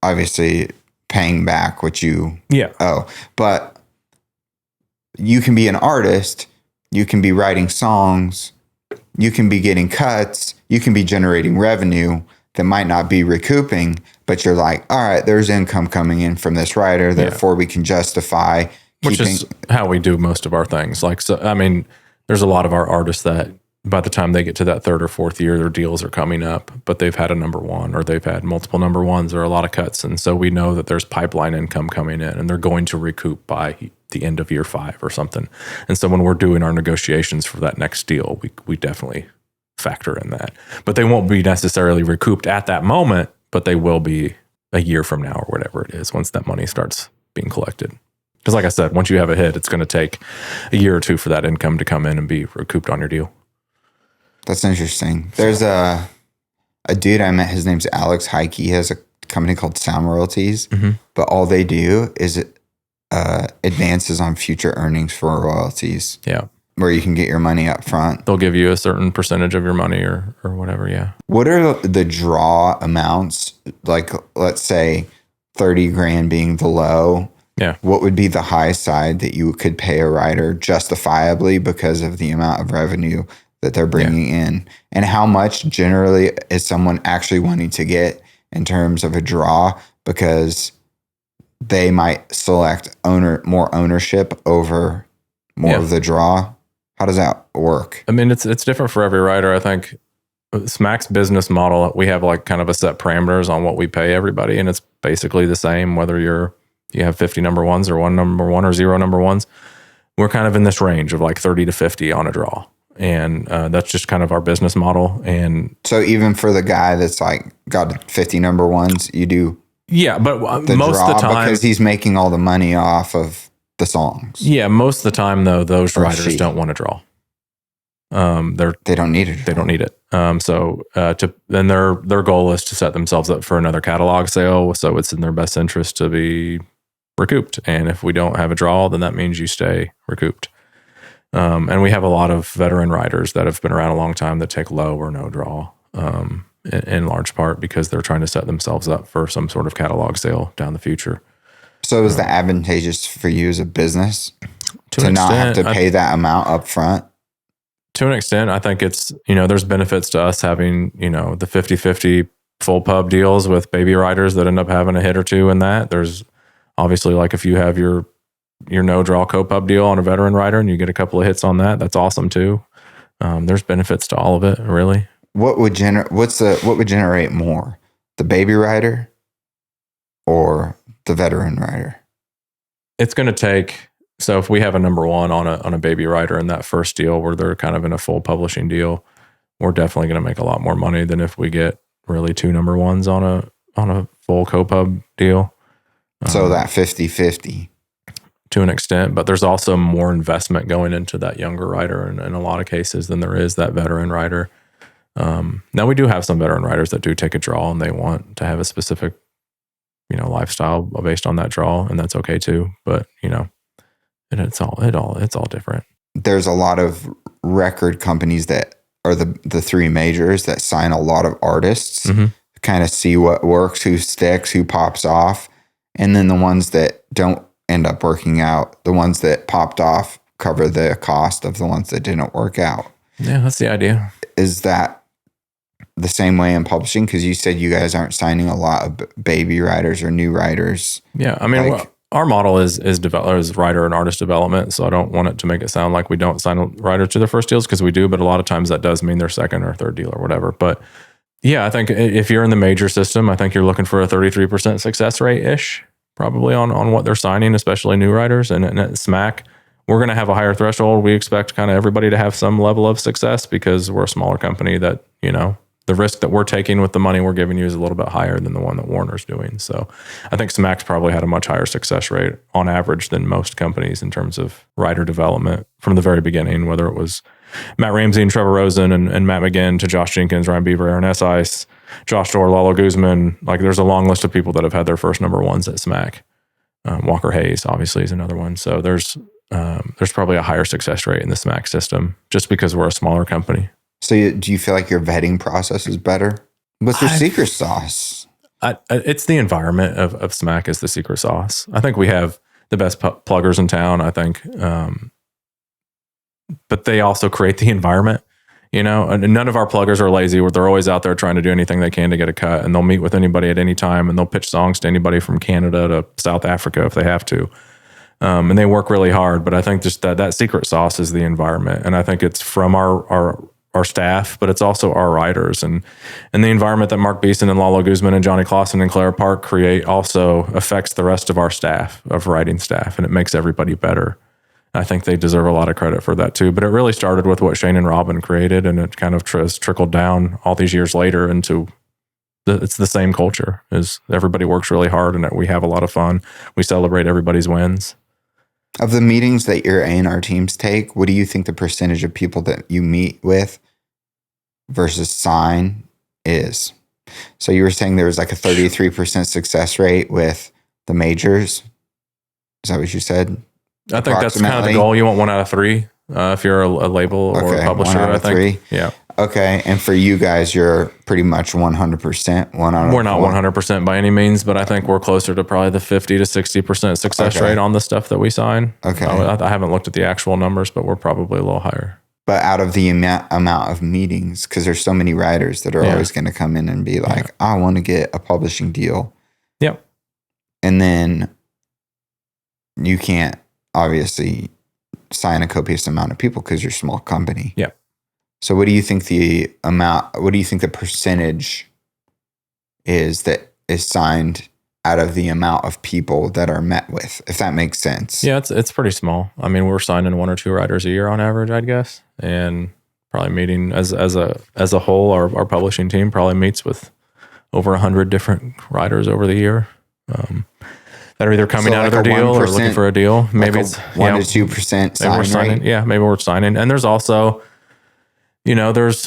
obviously paying back what you owe. But you can be an artist, you can be writing songs, you can be getting cuts, you can be generating revenue that might not be recouping, but you're like, all right, there's income coming in from this writer, therefore we can justify which is how we do most of our things. Like, so, I mean, there's a lot of our artists that by the time they get to that third or fourth year, their deals are coming up, but they've had a number one or they've had multiple number ones or a lot of cuts. And so we know that there's pipeline income coming in and they're going to recoup by the end of year 5 or something. And so when we're doing our negotiations for that next deal, we definitely factor in that. But they won't be necessarily recouped at that moment, but they will be a year from now or whatever it is once that money starts being collected. Because like I said, once you have a hit, it's going to take a year or two for that income to come in and be recouped on your deal. That's interesting. There's a dude I met, his name's Alex Heike. He has a company called Sound Royalties, but all they do is advances on future earnings for royalties. Yeah. Where you can get your money up front. They'll give you a certain percentage of your money or whatever, yeah. What are the draw amounts? Like, let's say 30 grand being the low. Yeah. What would be the high side that you could pay a writer justifiably because of the amount of revenue that they're bringing in? And how much generally is someone actually wanting to get in terms of a draw because they might select more ownership over more of the draw? How does that work? I mean, it's different for every writer. I think SMACK's business model, we have like kind of a set parameters on what we pay everybody, and it's basically the same whether you have 50 number ones or 1 number one or 0 number ones. We're kind of in this range of like 30 to 50 on a draw. And that's just kind of our business model. And so even for the guy that's like got 50 number ones, you do but most of the time because he's making all the money off of the songs. Yeah, most of the time though, those writers don't want to draw. They don't need it. They don't need it. Then their goal is to set themselves up for another catalog sale. So it's in their best interest to be recouped. And if we don't have a draw, then that means you stay recouped. And we have a lot of veteran writers that have been around a long time that take low or no draw, in large part because they're trying to set themselves up for some sort of catalog sale down the future. So is that advantageous for you as a business to not have to pay that amount up front? To an extent, I think it's, there's benefits to us having, the 50-50 full pub deals with baby writers that end up having a hit or two in that. There's obviously like if you have your your no draw co-pub deal on a veteran writer and you get a couple of hits on that, that's awesome too. There's benefits to all of it, really. What would generate more, the baby writer or the veteran writer? It's going to take. So if we have a number one on a baby writer in that first deal where they're kind of in a full publishing deal, we're definitely going to make a lot more money than if we get really 2 number ones on a full co-pub deal. So that 50-50. To an extent, but there's also more investment going into that younger writer in a lot of cases than there is that veteran writer. Now we do have some veteran writers that do take a draw and they want to have a specific, lifestyle based on that draw, and that's okay too. But it's all different. There's a lot of record companies that are the 3 majors that sign a lot of artists, kind of see what works, who sticks, who pops off, and then the ones that don't end up working out, the ones that popped off cover the cost of the ones that didn't work out. Yeah, that's the idea. Is that the same way in publishing? Because you said you guys aren't signing a lot of baby writers or new writers. Yeah, I mean, our model is writer and artist development, so I don't want it to make it sound like we don't sign writers to their first deals, because we do, but a lot of times that does mean their second or third deal or whatever. But yeah, I think if you're in the major system, I think you're looking for a 33% success rate-ish, probably on what they're signing, especially new writers. And at SMACK, we're going to have a higher threshold. We expect kind of everybody to have some level of success because we're a smaller company that, the risk that we're taking with the money we're giving you is a little bit higher than the one that Warner's doing. So I think SMACK's probably had a much higher success rate on average than most companies in terms of writer development from the very beginning, whether it was Matt Ramsey and Trevor Rosen and Matt McGinn to Josh Jenkins, Ryan Beaver, Aaron Esice, Josh Dorr, Lalo Guzman. Like, there's a long list of people that have had their first number ones at SMACK. Walker Hayes obviously is another one. So there's probably a higher success rate in the SMACK system just because we're a smaller company. So do you feel like your vetting process is better? What's your secret sauce? It's the environment of SMACK is the secret sauce. I think we have the best pluggers in town, I think. But they also create the environment, and none of our pluggers are lazy. They're always out there trying to do anything they can to get a cut, and they'll meet with anybody at any time, and they'll pitch songs to anybody from Canada to South Africa if they have to. And they work really hard, but I think just that secret sauce is the environment. And I think it's from our staff, but it's also our writers. And the environment that Mark Beeson and Lalo Guzman and Johnny Clausen and Clara Park create also affects the rest of our staff, of writing staff, and it makes everybody better. I think they deserve a lot of credit for that too. But it really started with what Shane and Robin created, and it kind of trickled down all these years later into it's the same culture. Is everybody works really hard and we have a lot of fun. We celebrate everybody's wins. Of the meetings that your A&R teams take, what do you think the percentage of people that you meet with versus sign is? So you were saying there was like a 33% success rate with the majors. Is that what you said? I think that's kind of the goal. You want 1 out of 3 if you're a label or a publisher. 1 out of 3. Yeah. Okay. And for you guys, you're pretty much 100%. We're not 100% by any means, but I think we're closer to probably the 50 to 60% success rate on the stuff that we sign. Okay. I haven't looked at the actual numbers, but we're probably a little higher. But out of the amount of meetings, because there's so many writers that are always going to come in and be like, I want to get a publishing deal. Yep. And then you can't obviously sign a copious amount of people because you're a small company. Yep. So what do you think the percentage is that is signed out of the amount of people that are met with, if that makes sense? Yeah, it's pretty small. I mean, we're signing 1 or 2 writers a year on average, I'd guess. And probably meeting as a whole, our publishing team probably meets with over 100 different writers over the year. That are either coming out of their deal or looking for a deal. Maybe it's 1 to 2% sign rate. Yeah, maybe we're signing. And there's also, there's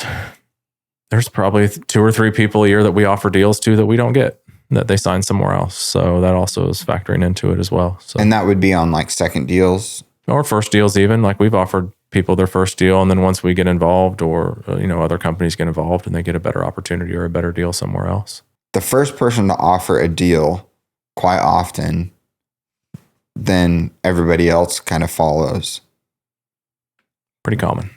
probably 2 or 3 people a year that we offer deals to that we don't get, that they sign somewhere else. So that also is factoring into it as well. So, and that would be on like second deals or first deals even. Like, we've offered people their first deal, and then once we get involved or other companies get involved and they get a better opportunity or a better deal somewhere else. The first person to offer a deal quite often, then everybody else kind of follows. Pretty common.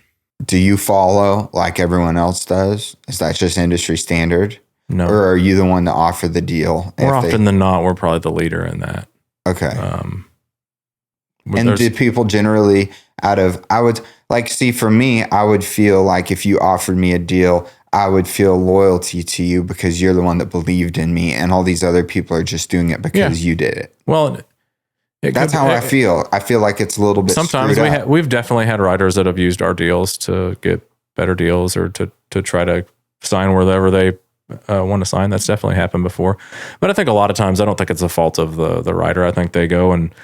Do you follow like everyone else does? Is that just industry standard? No. Or are you the one to offer the deal? More often than not, we're probably the leader in that. Okay. And do people generally for me, I would feel like if you offered me a deal, I would feel loyalty to you because you're the one that believed in me, and all these other people are just doing it because you did it. Well, that's how I feel. I feel like it's a little bit sometimes we've definitely had writers that have used our deals to get better deals or to try to sign wherever they want to sign. That's definitely happened before. But I think a lot of times I don't think it's the fault of the writer. I think they go and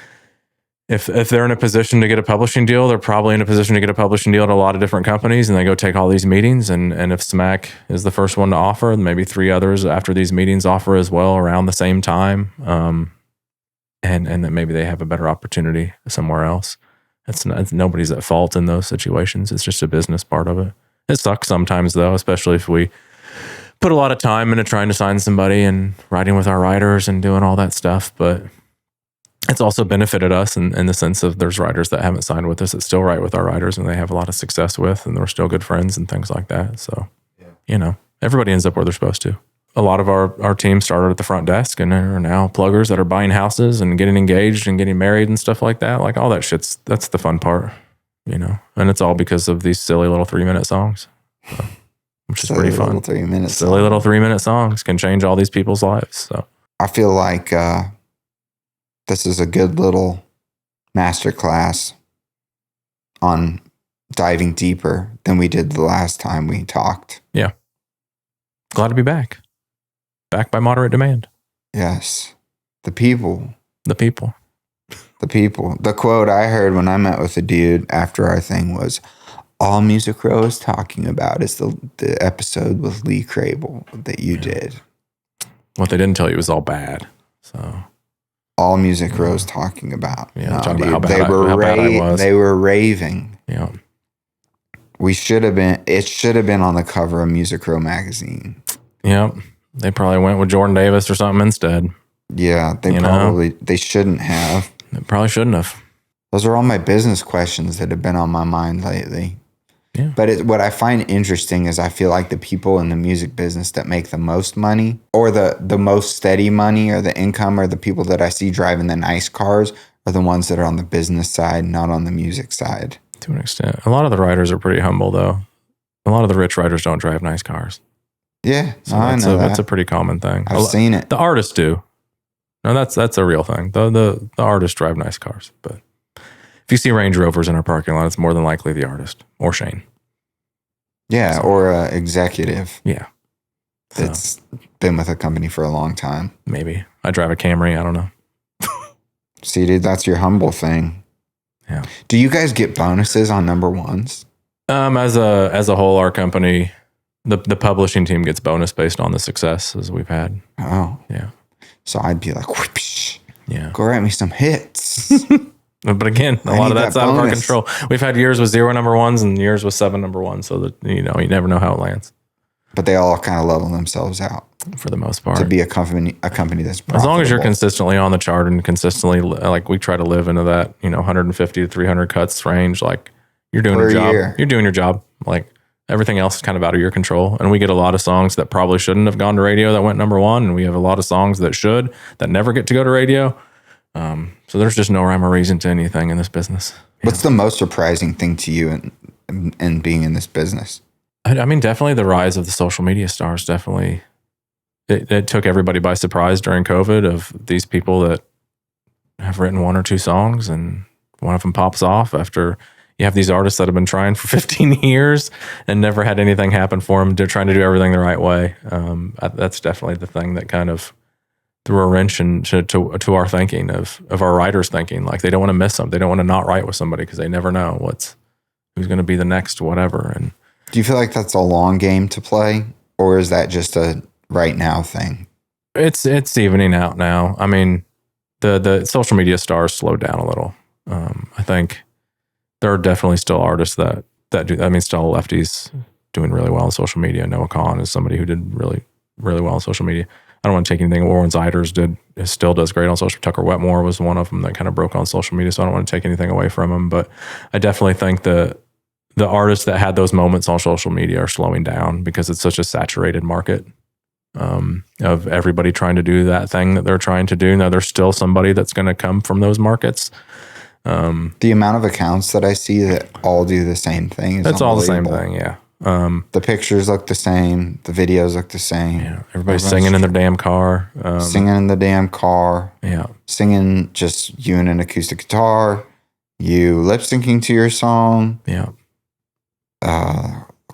if they're in a position to get a publishing deal, they're probably in a position to get a publishing deal at a lot of different companies, and they go take all these meetings. And if SMACK is the first one to offer, and maybe 3 others after these meetings offer as well around the same time, and that maybe they have a better opportunity somewhere else. It's nobody's at fault in those situations. It's just a business part of it. It sucks sometimes though, especially if we put a lot of time into trying to sign somebody and writing with our writers and doing all that stuff, but it's also benefited us in the sense of there's writers that haven't signed with us that still write with our writers and they have a lot of success with, and we're still good friends and things like that. So, everybody ends up where they're supposed to. A lot of our team started at the front desk and are now pluggers that are buying houses and getting engaged and getting married and stuff like that. Like all that that's the fun part, and it's all because of these silly little 3-minute songs, which is pretty fun. Silly little 3-minute songs can change all these people's lives. So I feel like, this is a good little masterclass on diving deeper than we did the last time we talked. Yeah. Glad to be back. Back by moderate demand. Yes. The people. The people. The people. The quote I heard when I met with a dude after our thing was, all Music Row is talking about is the episode with Lee Krabel that you did. What they didn't tell you was all bad. So... all Music Row's talking about. Yeah, talking about how bad I was. They were raving. Yeah. It should have been on the cover of Music Row magazine. Yeah. They probably went with Jordan Davis or something instead. Yeah, they shouldn't have. They probably shouldn't have. Those are all my business questions that have been on my mind lately. Yeah. But what I find interesting is I feel like the people in the music business that make the most money or the most steady money or the income or the people that I see driving the nice cars are the ones that are on the business side, not on the music side. To an extent. A lot of the writers are pretty humble though. A lot of the rich writers don't drive nice cars. Yeah, so I know that's a pretty common thing. I've seen it. The artists do. No, that's a real thing. The artists drive nice cars, but if you see Range Rovers in our parking lot, it's more than likely the artist or Shane. Yeah, or an executive. Yeah. That's been with a company for a long time. Maybe. I drive a Camry. I don't know. See, dude, that's your humble thing. Yeah. Do you guys get bonuses on number ones? As a whole, our company, the publishing team gets bonus based on the successes we've had. Oh. Yeah. So I'd be like, whoosh, yeah, go write me some hits. But again, a lot of that's out of our control. We've had years with 0 number ones and years with 7 number ones. So that, you never know how it lands. But they all kind of level themselves out for the most part. To be a company that's profitable. As long as you're consistently on the chart and consistently, like we try to live into that, 150 to 300 cuts range, like you're doing your job. You're doing your job. Like everything else is kind of out of your control. And we get a lot of songs that probably shouldn't have gone to radio that went number 1. And we have a lot of songs that should, that never get to go to radio. So there's just no rhyme or reason to anything in this business. What's the most surprising thing to you in being in this business? I mean, definitely the rise of the social media stars. Definitely, it took everybody by surprise during COVID of these people that have written 1 or 2 songs and one of them pops off after you have these artists that have been trying for 15 years and never had anything happen for them. They're trying to do everything the right way. That's definitely the thing that kind of threw a wrench to our thinking of our writers thinking. Like they don't want to miss something. They don't want to not write with somebody because they never know who's going to be the next whatever. And do you feel like that's a long game to play, or is that just a right now thing? It's evening out now. I mean, the social media stars slowed down a little. I think there are definitely still artists that do. I mean, still lefties doing really well on social media. Noah Kahan is somebody who did really, really well on social media. I don't want to take anything. Warren Zeiders still does great on social. Tucker Wetmore was one of them that kind of broke on social media, so I don't want to take anything away from him. But I definitely think the artists that had those moments on social media are slowing down because it's such a saturated market of everybody trying to do that thing that they're trying to do. Now, there's still somebody that's going to come from those markets The amount of accounts that I see that all do the same thing is It's all the same unbelievable. thing, yeah. The pictures look the same. The videos look the same. Yeah, everybody's singing in their damn car. Singing in the damn car. Yeah. Singing just you and an acoustic guitar. You lip syncing to your song. Yeah.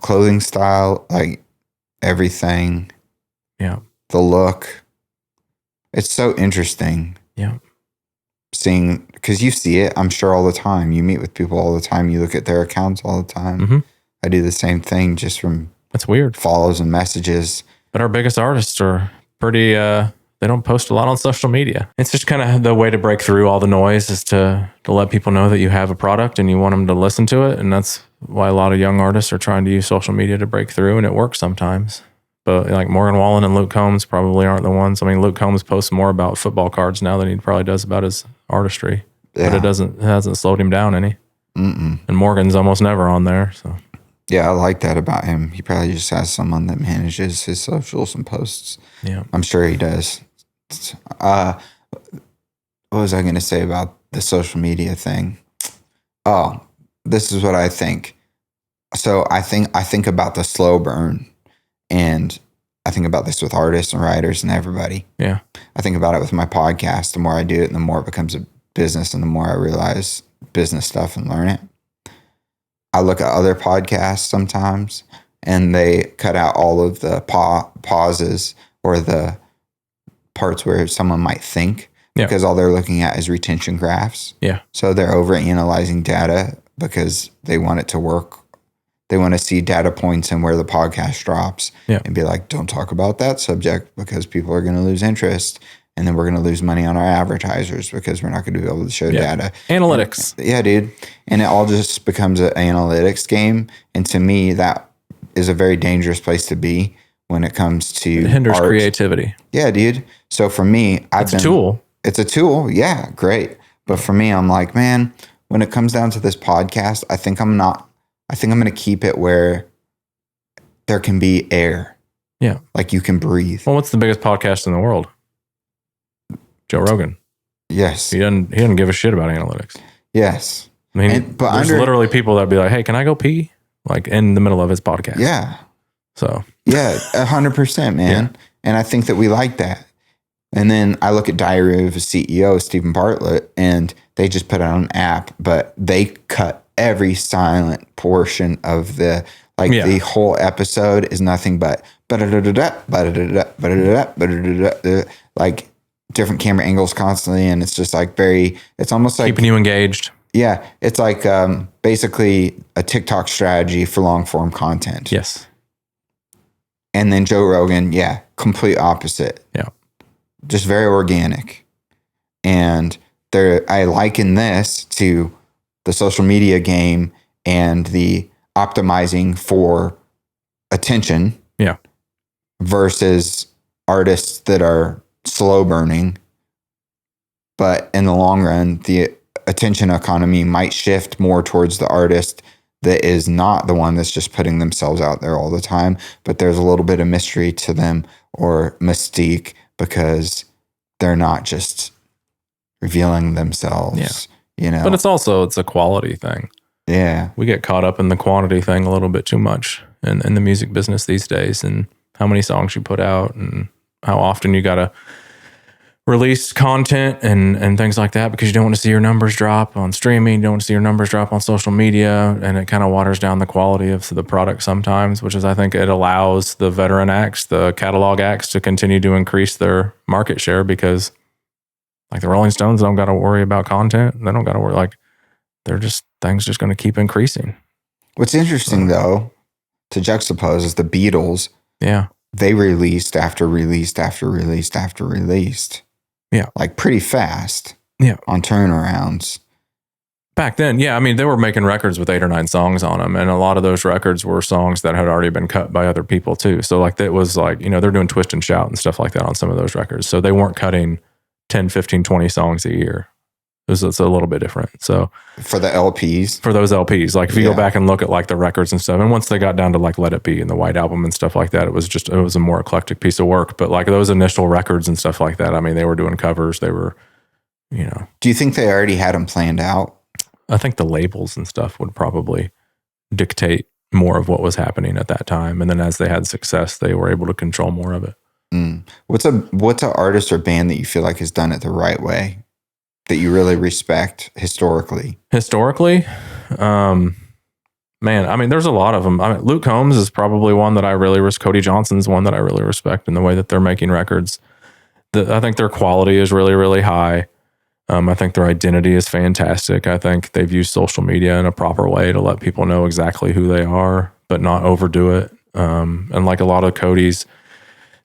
Clothing style, like everything. Yeah. The look. It's so interesting. Yeah. Seeing, because you see it, I'm sure, all the time. You meet with people all the time. You look at their accounts all the time. Mm-hmm. I do the same thing just from That's weird. follows and messages. But our biggest artists are pretty, they don't post a lot on social media. It's just kind of the way to break through all the noise is to let people know that you have a product and you want them to listen to it. And that's why a lot of young artists are trying to use social media to break through, and it works sometimes. But like Morgan Wallen and Luke Combs probably aren't the ones. I mean, Luke Combs posts more about football cards now than he probably does about his artistry. Yeah. But it hasn't slowed him down any. Mm-mm. And Morgan's almost never on there. So Yeah, I like that about him. He probably just has someone that manages his socials and posts. yeah. I'm sure he does. What was I going to say about the social media thing? Oh, this is what I think. So I think about the slow burn, and I think about this with artists and writers and everybody. Yeah. I think about it with my podcast. The more I do it, the more it becomes a business, and the more I realize business stuff and learn it. I look at other podcasts sometimes, and they cut out all of the pauses or the parts where someone might think, because all they're looking at is retention graphs. Yeah. So they're over analyzing data because they want it to work. They want to see data points and where the podcast drops, and be like, don't talk about that subject because people are going to lose interest. And then we're going to lose money on our advertisers because we're not going to be able to show data. Analytics. Yeah, dude. And it all just becomes an analytics game. And to me, that is a very dangerous place to be when it comes to It hinders art. creativity. Yeah, dude. So for me, It's a tool. It's a tool. Yeah, great. But for me, I'm like, man, when it comes down to this podcast, I think I'm going to keep it where there can be air. Yeah. Like you can breathe. Well, what's the biggest podcast in the world? Joe Rogan. Yes. He doesn't give a shit about analytics. Yes. I mean, there's literally people that be like, hey, can I go pee? Like in the middle of his podcast. Yeah. So. Yeah, 100%, man. Yeah. And I think that we like that. And then I look at Diary of a CEO, Stephen Bartlett, and they just put out an app, but they cut every silent portion of the whole episode is nothing but like different camera angles constantly, and it's just like it's almost like keeping you engaged. Yeah, it's like basically a TikTok strategy for long form content. Yes. And then Joe Rogan, complete opposite. Yeah. Just very organic. And I liken this to the social media game and the optimizing for attention. Yeah. Versus artists that are slow burning. But in the long run, the attention economy might shift more towards the artist that is not the one that's just putting themselves out there all the time, but there's a little bit of mystery to them or mystique because they're not just revealing themselves, you know. But it's a quality thing. Yeah. We get caught up in the quantity thing a little bit too much in the music business these days, and how many songs you put out and how often you got to release content and things like that, because you don't want to see your numbers drop on streaming, you don't want to see your numbers drop on social media, and it kind of waters down the quality of the product sometimes, which is, I think, it allows the veteran acts, the catalog acts, to continue to increase their market share, because like the Rolling Stones don't got to worry about content. They don't got to worry, like things just going to keep increasing. What's interesting though, to juxtapose, is the Beatles. Yeah. They released after released after released after released. Yeah. Like pretty fast. Yeah. On turnarounds. Back then, yeah. I mean, they were making records with 8 or 9 songs on them. And a lot of those records were songs that had already been cut by other people too. So like it was like, they're doing Twist and Shout and stuff like that on some of those records. So they weren't cutting 10, 15, 20 songs a year. It's a little bit different. So for the LPs, for those LPs, like if you go back and look at like the records and stuff, and once they got down to like Let It Be and the White Album and stuff like that, it was a more eclectic piece of work. But like those initial records and stuff like that, I mean, they were doing covers. They were, Do you think they already had them planned out? I think the labels and stuff would probably dictate more of what was happening at that time. And then as they had success, they were able to control more of it. What's an artist or band that you feel like has done it the right way that you really respect historically? Historically, man, I mean, there's a lot of them. I mean, Luke Combs is probably one that I really respect. Cody Johnson's one that I really respect in the way that they're making records. I think their quality is really, really high. I think their identity is fantastic. I think they've used social media in a proper way to let people know exactly who they are, but not overdo it. And like a lot of Cody's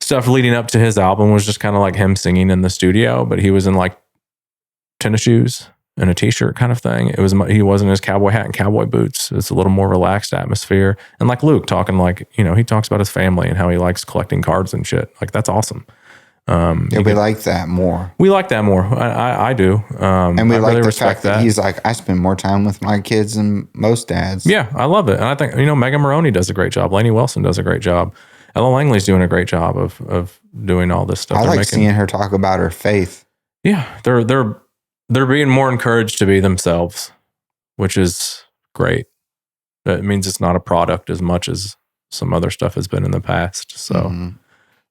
stuff leading up to his album was just kind of like him singing in the studio, but he was in like tennis shoes and a t-shirt kind of thing. He wasn't in his cowboy hat and cowboy boots. It's a little more relaxed atmosphere. And like Luke talking like, he talks about his family and how he likes collecting cards and shit. Like that's awesome. We like that more. We like that more. I do. And we like the fact that he's like, I spend more time with my kids than most dads. Yeah, I love it. And I think, Megan Maroney does a great job. Lainey Wilson does a great job. Ella Langley's doing a great job of doing all this stuff. I like seeing her talk about her faith. Yeah, they're being more encouraged to be themselves, which is great. It means it's not a product as much as some other stuff has been in the past. So,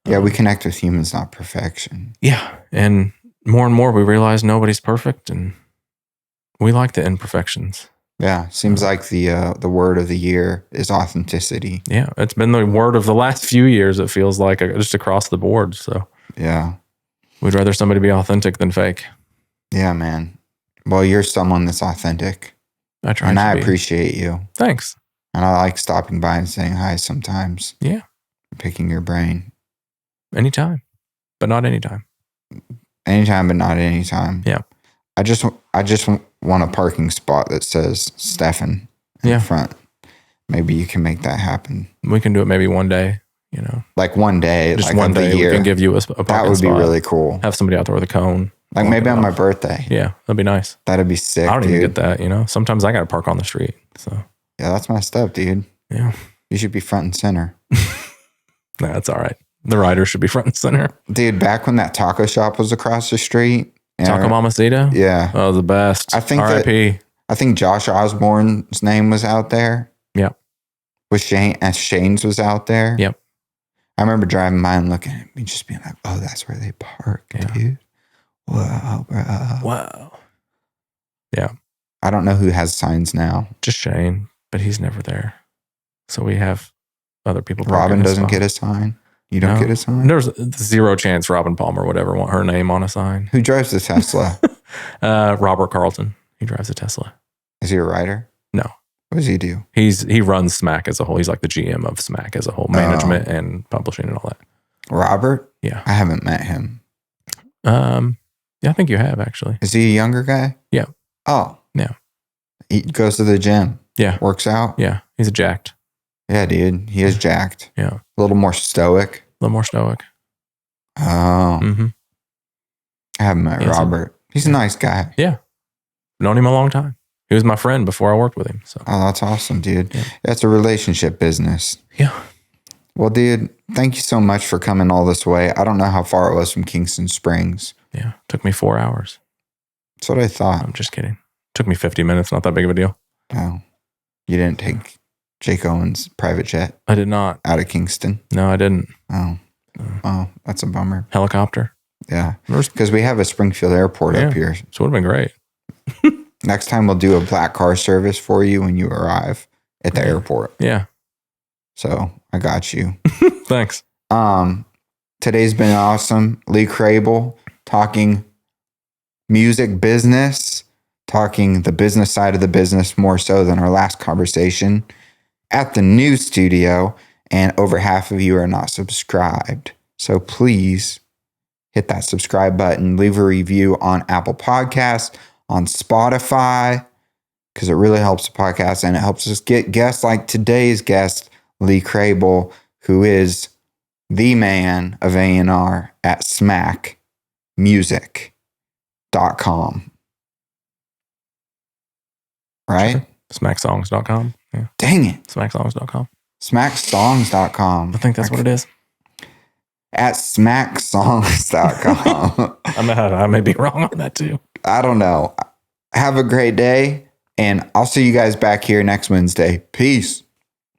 yeah, we connect with humans, not perfection. Yeah, and more we realize nobody's perfect, and we like the imperfections. Yeah, seems like the word of the year is authenticity. Yeah, it's been the word of the last few years. It feels like just across the board. So yeah, we'd rather somebody be authentic than fake. Yeah, man. Well, you're someone that's authentic. I try, and I appreciate you. Thanks. And I like stopping by and saying hi sometimes. Yeah, picking your brain. Anytime, but not anytime. Anytime, but not anytime. Yeah. I just want a parking spot that says Stefan in front. Maybe you can make that happen. We can do it maybe one day, Like one day. Just like one day we can give you a parking That would be spot. really cool. Have somebody out there with a cone. Like maybe on my birthday. Yeah, that'd be nice. That'd be sick, I don't even dude. get that, Sometimes I got to park on the street, so. Yeah, that's messed up, dude. Yeah. You should be front and center. Nah, that's all right. The rider should be front and center. Dude, back when that taco shop was across the street. Taco Mamacita? Yeah. Oh, the best. I think R.I.P. I think Josh Osborne's name was out there. Yep. With Shane's was out there. Yep. I remember driving by and looking at me, just being like, oh, that's where they park, dude. Wow, bro. Wow. Yeah. I don't know who has signs now. Just Shane, but he's never there. So we have other people. Robin doesn't get a sign. You don't get a sign? There's zero chance Robin Palmer would ever want her name on a sign. Who drives the Tesla? Robert Carlton. He drives a Tesla. Is he a writer? No. What does he do? He runs SMACK as a whole. He's like the GM of SMACK as a whole, management and publishing and all that. Robert? Yeah. I haven't met him. Yeah, I think you have actually. Is he a younger guy? Yeah. Oh. Yeah. He goes to the gym. Yeah. Works out. Yeah. He's jacked. Yeah, dude. He is jacked. Yeah. A little more stoic. A little more stoic. Oh. Mm-hmm. I haven't met Robert. He's a nice guy. Yeah. Known him a long time. He was my friend before I worked with him. So. Oh, that's awesome, dude. Yeah. That's a relationship business. Yeah. Well, dude, thank you so much for coming all this way. I don't know how far it was from Kingston Springs. Yeah. Took me 4 hours. That's what I thought. I'm just kidding. Took me 50 minutes. Not that big of a deal. Oh. You didn't take Jake Owen's private jet? I did not. Out of Kingston? No, I didn't. Oh. Oh, that's a bummer. Helicopter? Yeah. Because we have a Springfield airport up here. So it would have been great. Next time we'll do a black car service for you when you arrive at the airport. Yeah. So I got you. Thanks. Today's been awesome. Lee Krabel talking music business, talking the business side of the business more so than our last conversation at the new studio. And over half of you are not subscribed. So please hit that subscribe button, leave a review on Apple Podcasts, on Spotify, because it really helps the podcast and it helps us get guests like today's guest, Lee Krabel, who is the man of A&R at SmackMusic.com. Right? Sure. SmackSongs.com. Yeah. Dang it. SmackSongs.com. SmackSongs.com. I think that's what it is. At SmackSongs.com. I may be wrong on that too. I don't know. Have a great day. And I'll see you guys back here next Wednesday. Peace.